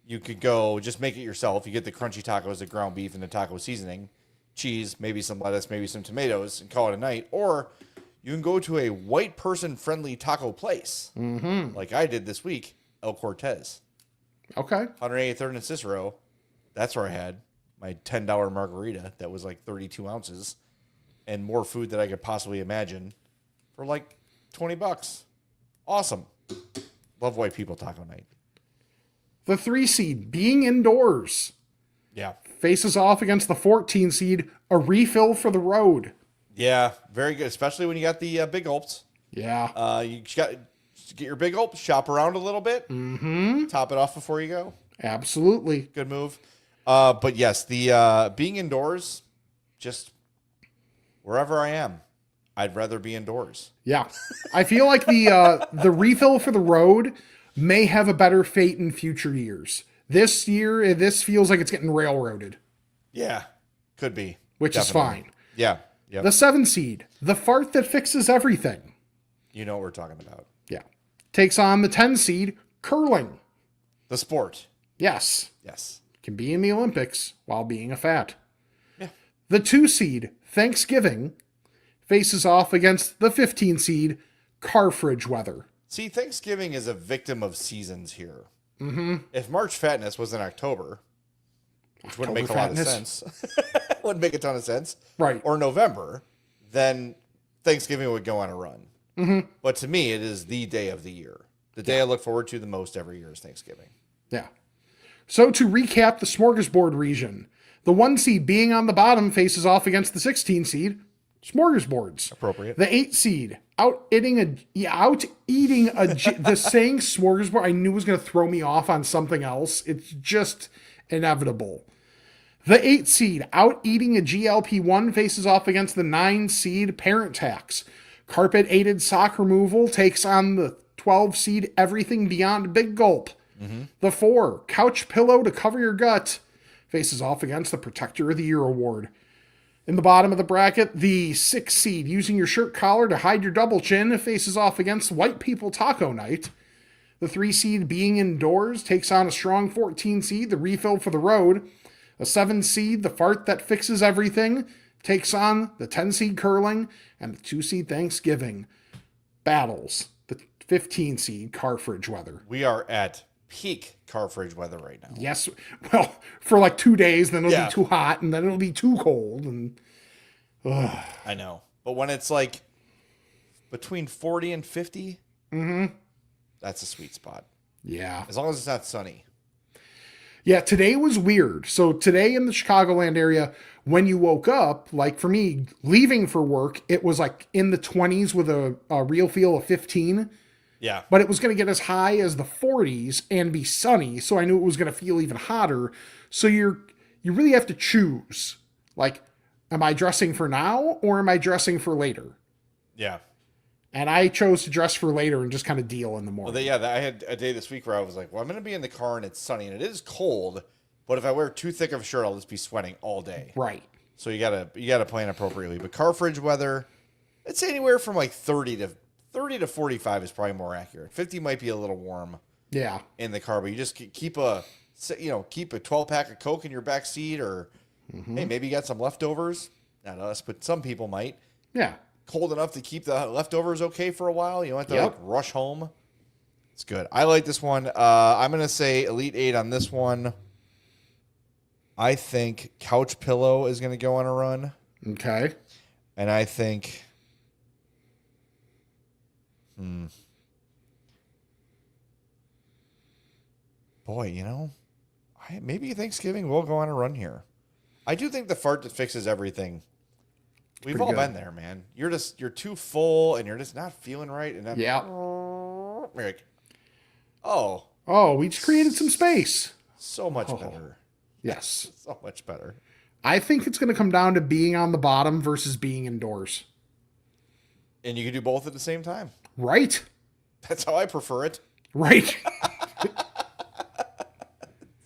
You could go just make it yourself. You get the crunchy tacos, the ground beef, and the taco seasoning, cheese, maybe some lettuce, maybe some tomatoes, and call it a night. Or you can go to a white person-friendly taco place, like I did this week, El Cortez. Okay. 183rd and Cicero. That's where I had my $10 margarita that was like 32 ounces and more food that I could possibly imagine for like $20. Awesome. Love White People Taco Night. The 3 seed, Being Indoors, Yeah. faces off against the 14 seed, A Refill for the Road. Yeah, very good, especially when you got the big gulps. Yeah. You got to get your big gulp, shop around a little bit, top it off before you go. Absolutely. Good move. But yes, the being indoors, just wherever I am, I'd rather be indoors. Yeah. I feel like the Refill for the Road may have a better fate in future years. This year, this feels like it's getting railroaded, Yeah, could be. which Definitely. is fine. Yeah. Yep. The 7 seed, The Fart That Fixes Everything. You know what we're talking about. Yeah. Takes on the 10 seed, Curling. The sport. Yes. Yes. Can be in the Olympics while being a fat. Yeah. The 2 seed, Thanksgiving, faces off against the 15 seed, Car Fridge Weather. See, Thanksgiving is a victim of seasons here. If March Fatness was in October, which wouldn't make a lot of sense. Wouldn't make a ton of sense. Right. Or November, then Thanksgiving would go on a run. But to me, it is the day of the year. The day I look forward to the most every year is Thanksgiving. Yeah. So to recap the Smorgesboard region, the 1 seed being on the bottom faces off against the 16 seed, Smorgesboards. Appropriate. The 8 seed, the saying Smorgasbord, I knew was going to throw me off on something else. It's just inevitable. The 8 seed, out eating a GLP-1, faces off against the 9 seed, Parent Tax. Carpet aided sock removal takes on the 12 seed, Everything Beyond Big Gulp. The 4, Couch Pillow to Cover Your Gut, faces off against the Protector of the Year Award. In the bottom of the bracket, the 6 seed, Using Your Shirt Collar to Hide Your Double Chin, faces off against White People Taco Night. The 3 seed, Being Indoors, takes on a strong 14 seed, The Refill for the Road. A 7 seed, The Fart That Fixes Everything, takes on the 10 seed, Curling. And the 2 seed, Thanksgiving, battles the 15 seed, Car Fridge Weather. We are at peak car fridge weather right now. Yes, well, for like 2 days, then it'll Yeah. be too hot, and then it'll be too cold. And I know. But when it's like between 40 and 50, that's a sweet spot. yeah. As long as it's not sunny. Yeah, today was weird. So today in the Chicagoland area, when you woke up, like for me, leaving for work, it was like in the 20s with a real feel of 15. Yeah. But it was going to get as high as the 40s and be sunny, so I knew it was going to feel even hotter. So you really have to choose. Like, am I dressing for now or am I dressing for later? Yeah. And I chose to dress for later and just kind of deal in the morning. Well, I had a day this week where I was like, well, I'm going to be in the car and it's sunny and it is cold, but if I wear too thick of a shirt, I'll just be sweating all day. Right. So you gotta plan appropriately. But car fridge weather, I'd say anywhere from like 30 to 45 is probably more accurate. 50 might be a little warm. Yeah. In the car, but you just keep a 12 pack of Coke in your back seat, or hey, maybe you got some leftovers. Not us, but some people might. Yeah. Cold enough to keep the leftovers okay for a while. You don't have to like rush home. It's good. I like this one. I'm gonna say Elite 8 on this one. I think Couch Pillow is gonna go on a run. Okay. And I think boy, maybe Thanksgiving will go on a run here. I do think the fart that fixes everything. We've all been there, man. You're too full and you're just not feeling right. And then, you're like, oh, we just created some space. so much better. Yes. So much better. I think it's going to come down to being on the bottom versus being indoors. And you can do both at the same time. Right. That's how I prefer it. Right.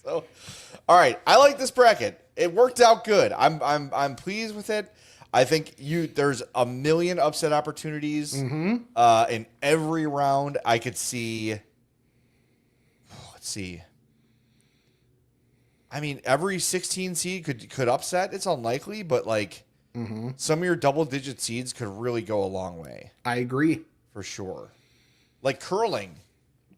So, all right. I like this bracket. It worked out good. I'm pleased with it. I think there's a million upset opportunities in every round. I could see. Let's see. I mean, every 16 seed could upset. It's unlikely, but like some of your double-digit seeds could really go a long way. I agree. For sure. Like curling.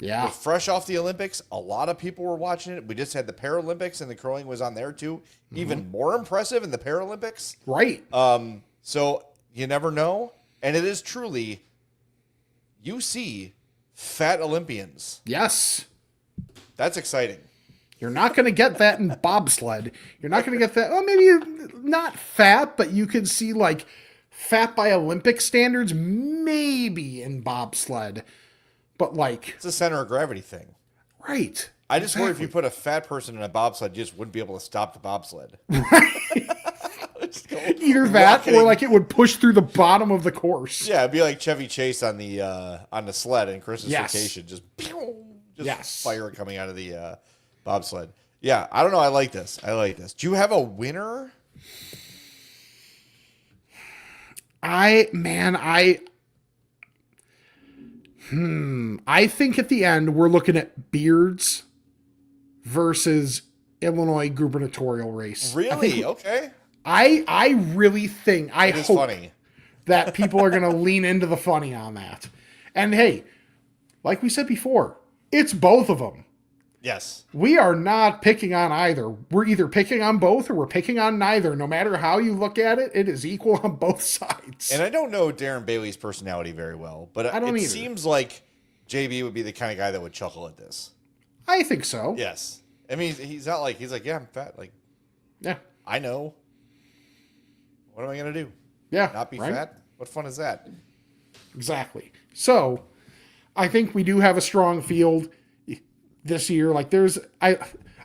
Yeah. We're fresh off the Olympics. A lot of people were watching it. We just had the Paralympics, and the curling was on there too. Even more impressive in the Paralympics. Right. So you never know. And it is truly, you see fat Olympians. Yes. That's exciting. You're not going to get that in bobsled. You're not going to get that. Well, maybe not fat, but you could see like fat by Olympic standards, maybe in bobsled. But like, It's a center of gravity thing. right. I just worry if you put a fat person in a bobsled, you just wouldn't be able to stop the bobsled. Either that or like it would push through the bottom of the course. Yeah, it'd be like Chevy Chase on the sled in Christmas Vacation. Just fire coming out of the bobsled. Yeah, I don't know. I like this. Do you have a winner? I think at the end we're looking at Beards versus Illinois gubernatorial race. Really? Okay. I really think I It's hope funny. that people are going to lean into the funny on that. And hey, like we said before, it's both of them. Yes. We are not picking on either. We're either picking on both or we're picking on neither. No matter how you look at it, it is equal on both sides. And I don't know Darren Bailey's personality very well, but I don't it either. seems like JB would be the kind of guy that would chuckle at this. I think so. Yes. I mean, he's like, yeah, I'm fat. Like, Yeah. I know. What am I going to do? Yeah. Not be right? fat? What fun is that? Exactly. So I think we do have a strong field this year. Like I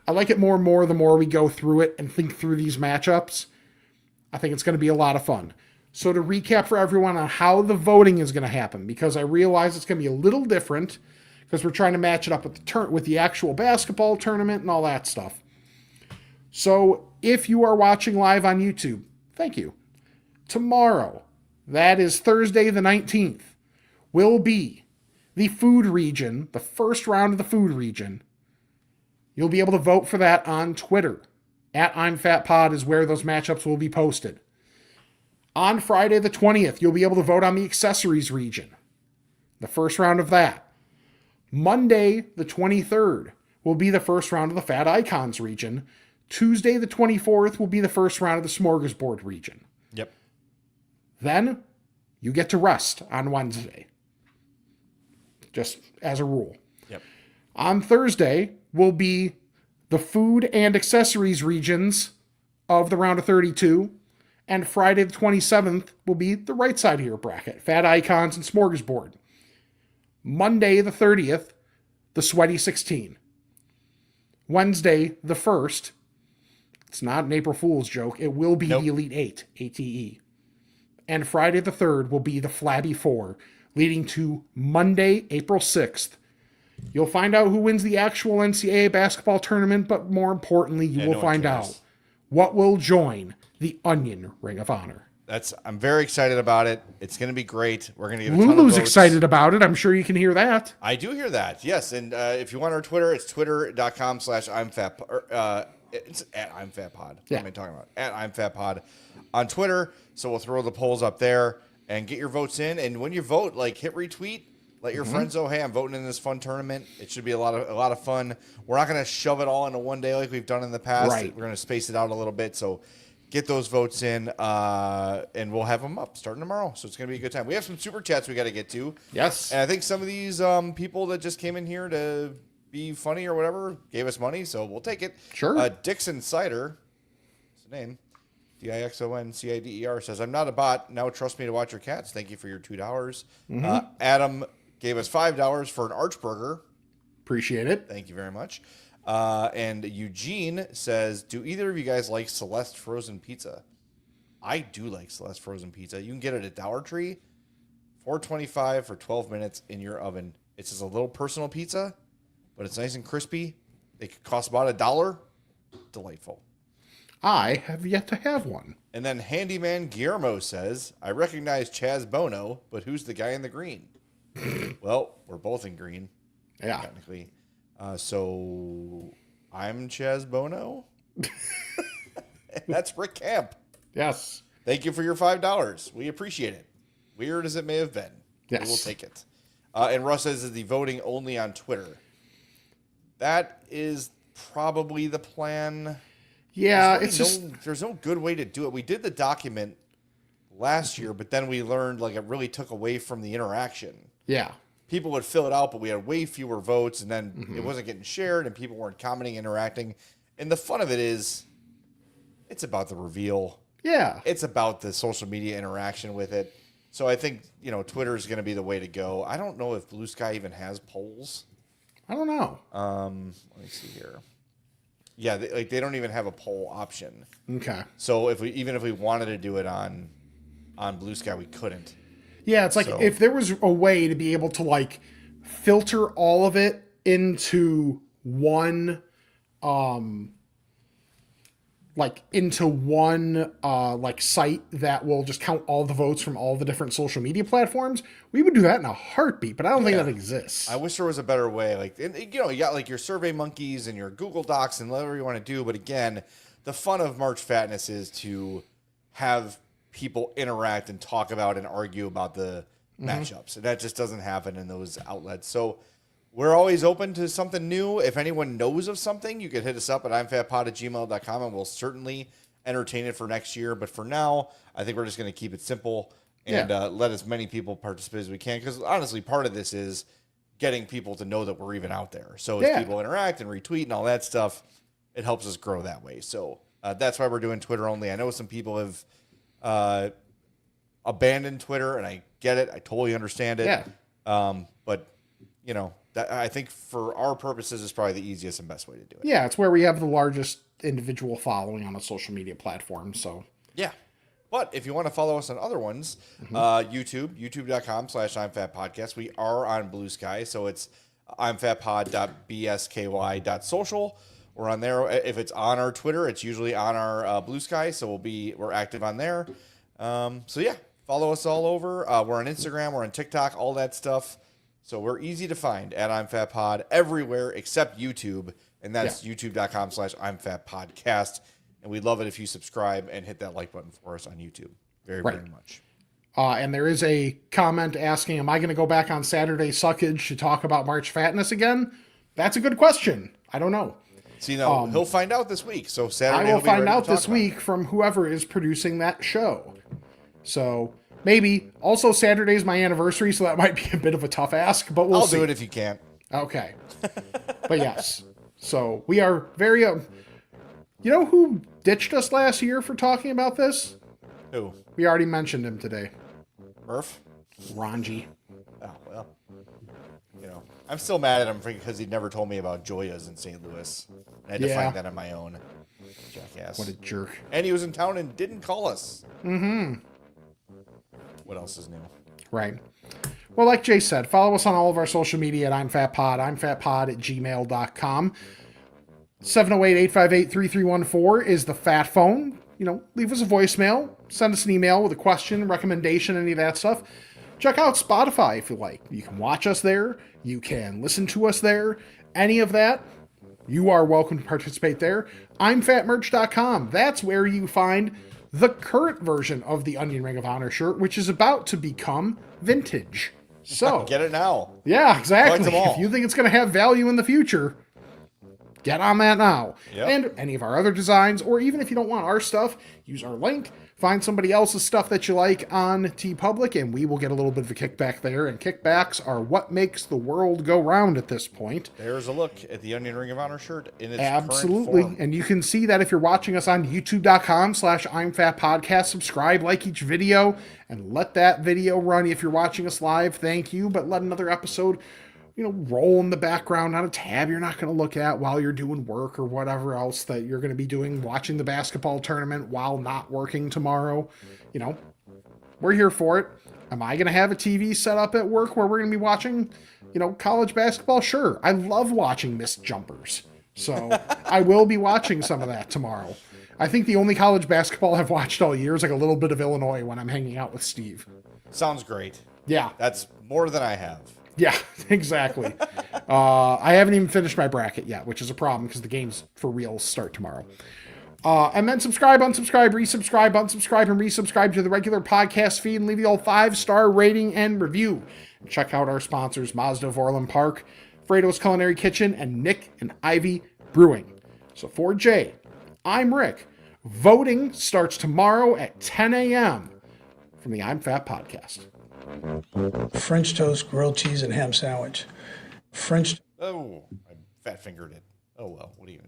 like it more and more the more we go through it and think through these matchups. I think it's going to be a lot of fun. So to recap for everyone on how the voting is going to happen, because I realize it's going to be a little different because we're trying to match it up with the actual basketball tournament and all that stuff. So if you are watching live on YouTube, thank you. Tomorrow, that is Thursday the 19th, will be the food region, the first round of the food region. You'll be able to vote for that on Twitter. At I'mFatPod is where those matchups will be posted. On Friday the 20th, you'll be able to vote on the accessories region. The first round of that. Monday the 23rd will be the first round of the Fat Icons region. Tuesday the 24th will be the first round of the Smorgesboard region. Yep. Then you get to rest on Wednesday. Just as a rule. Yep. On Thursday will be the food and accessories regions of the round of 32. And Friday the 27th will be the right side of your bracket, Fat Icons and Smorgesboard. Monday the 30th, the Sweaty 16. Wednesday the 1st, it's not an April Fool's joke, it will be the Elite 8, ATE. And Friday the 3rd will be the Flabby 4, leading to Monday, April 6th. You'll find out who wins the actual NCAA basketball tournament, but more importantly, you will find out what will join the Onion Ring of Honor. I'm very excited about it. It's going to be great. We're going to get a ton of Lulu's votes. excited about it. I'm sure you can hear that. I do hear that. Yes. And if you want our Twitter, it's twitter.com/I'mFatPod. It's at I'mFatPod. What am I talking about? At I'mFatPod on Twitter. So we'll throw the polls up there and get your votes in. And when you vote, like hit retweet. Let your friends know, hey, I'm voting in this fun tournament. It should be a lot of fun. We're not going to shove it all into one day like we've done in the past. Right. We're going to space it out a little bit. So get those votes in, and we'll have them up starting tomorrow. So it's going to be a good time. We have some super chats we got to get to. Yes. And I think some of these people that just came in here to be funny or whatever gave us money, so we'll take it. Sure. Dixon Cider, that's the name. DIXONCIDER says, I'm not a bot. Now trust me to watch your cats. Thank you for your $2. Adam gave us $5 for an Archburger. Appreciate it. Thank you very much. And Eugene says, do either of you guys like Celeste frozen pizza? I do like Celeste frozen pizza. You can get it at Dollar Tree, $4.25 for 12 minutes in your oven. It's just a little personal pizza, but it's nice and crispy. It could cost about $1. Delightful. I have yet to have one. And then Handyman Guillermo says, I recognize Chaz Bono, but who's the guy in the green? Well, we're both in green. Yeah. Technically. So I'm Chaz Bono. That's Rick Camp. Yes. Thank you for your $5. We appreciate it. Weird as it may have been. Yes. We will take it. And Russ says, is the voting only on Twitter? That is probably the plan. Yeah, There's no good way to do it. We did the document last year, but then we learned like it really took away from the interaction. Yeah. People would fill it out, but we had way fewer votes, and then it wasn't getting shared, and people weren't commenting, interacting. And the fun of it is, it's about the reveal. Yeah. It's about the social media interaction with it. So I think, Twitter is going to be the way to go. I don't know if Blue Sky even has polls. I don't know. Let me see here. Yeah, they don't even have a poll option. Okay. So if we wanted to do it on Blue Sky, we couldn't. Yeah, it's like if there was a way to be able to filter all of it into one site that will just count all the votes from all the different social media platforms, we would do that in a heartbeat, but I don't think that exists. I wish there was a better way. You got your Survey Monkeys and your Google Docs and whatever you want to do, but again, the fun of March Fatness is to have people interact and talk about and argue about the matchups. And that just doesn't happen in those outlets. So we're always open to something new. If anyone knows of something, you can hit us up at imfatpod@gmail.com, and we'll certainly entertain it for next year. But for now, I think we're just going to keep it simple and let as many people participate as we can. Because honestly, part of this is getting people to know that we're even out there. So as people interact and retweet and all that stuff, it helps us grow that way. So that's why we're doing Twitter only. I know some people have abandoned Twitter, and I get it. I totally understand it. Yeah. But, that, I think for our purposes is probably the easiest and best way to do it. Yeah, it's where we have the largest individual following on a social media platform. So yeah. But if you want to follow us on other ones, youtube.com/I'mFatPodcast. We are on Blue Sky, so it's imfatpod.bsky.social. We're on there. If it's on our Twitter, it's usually on our Blue Sky, so we're active on there. So yeah, follow us all over. We're on Instagram, we're on TikTok, all that stuff. So we're easy to find at I'mFatPod everywhere except YouTube, and that's youtube.com/I'mFatPodcast. And we'd love it if you subscribe and hit that like button for us on YouTube. Very much. And there is a comment asking, am I going to go back on Saturday Suckage to talk about March Fatness again? That's a good question. I don't know. See, he'll find out this week. So Saturday, I will find out this week from whoever is producing that show. So maybe. Also, Saturday is my anniversary, so that might be a bit of a tough ask, but we'll see. I'll do it if you can't. Okay. But yes. So we are very... you know who ditched us last year for talking about this? Who? We already mentioned him today. Murph? Ranji. Oh, well. I'm still mad at him because he never told me about Joya's in St. Louis. I had to Yeah. find that on my own. Jackass. What a jerk. And he was in town and didn't call us. Mm-hmm. What else is new? Right. Well, like Jay said, follow us on all of our social media at I'mFatPod, I'mFatPod@gmail.com. 708-858-3314 is the Fat Phone. You know, leave us a voicemail, send us an email with a question, recommendation, any of that stuff. Check out Spotify if you like. You can watch us there. You can listen to us there. Any of that, you are welcome to participate there. I'mFatMerch.com. That's where you find the current version of the Onion Ring of Honor shirt, which is about to become vintage. So Get it now. yeah, exactly. Collect them all. If you think it's going to have value in the future, get on that now. Yep. And any of our other designs, or even if you don't want our stuff, use our link. Find somebody else's stuff that you like on TeePublic, and we will get a little bit of a kickback there. And kickbacks are what makes the world go round at this point. There's a look at the Onion Ring of Honor shirt in its Absolutely. current form. And you can see that if you're watching us on youtube.com/I'mFatPodcast, subscribe, like each video, and let that video run. If you're watching us live, thank you. But let another episode, roll in the background on a tab you're not going to look at while you're doing work or whatever else that you're going to be doing, watching the basketball tournament while not working tomorrow. We're here for it. Am I going to have a TV set up at work where we're going to be watching, college basketball? Sure. I love watching missed jumpers. So I will be watching some of that tomorrow. I think the only college basketball I've watched all year is like a little bit of Illinois when I'm hanging out with Steve. Sounds great. Yeah. That's more than I have. Yeah, exactly. I haven't even finished my bracket yet, which is a problem because the games for real start tomorrow. And then subscribe, unsubscribe, resubscribe, unsubscribe, and resubscribe to the regular podcast feed and leave the old 5-star rating and review. And check out our sponsors, Mazda of Orland Park, Fredo's Culinary Kitchen, and Nick and Ivy Brewing. So for Jay, I'm Rick. Voting starts tomorrow at 10 a.m. from the I'm Fat podcast. French toast, grilled cheese, and ham sandwich. Oh, I fat fingered it. Oh well, what do you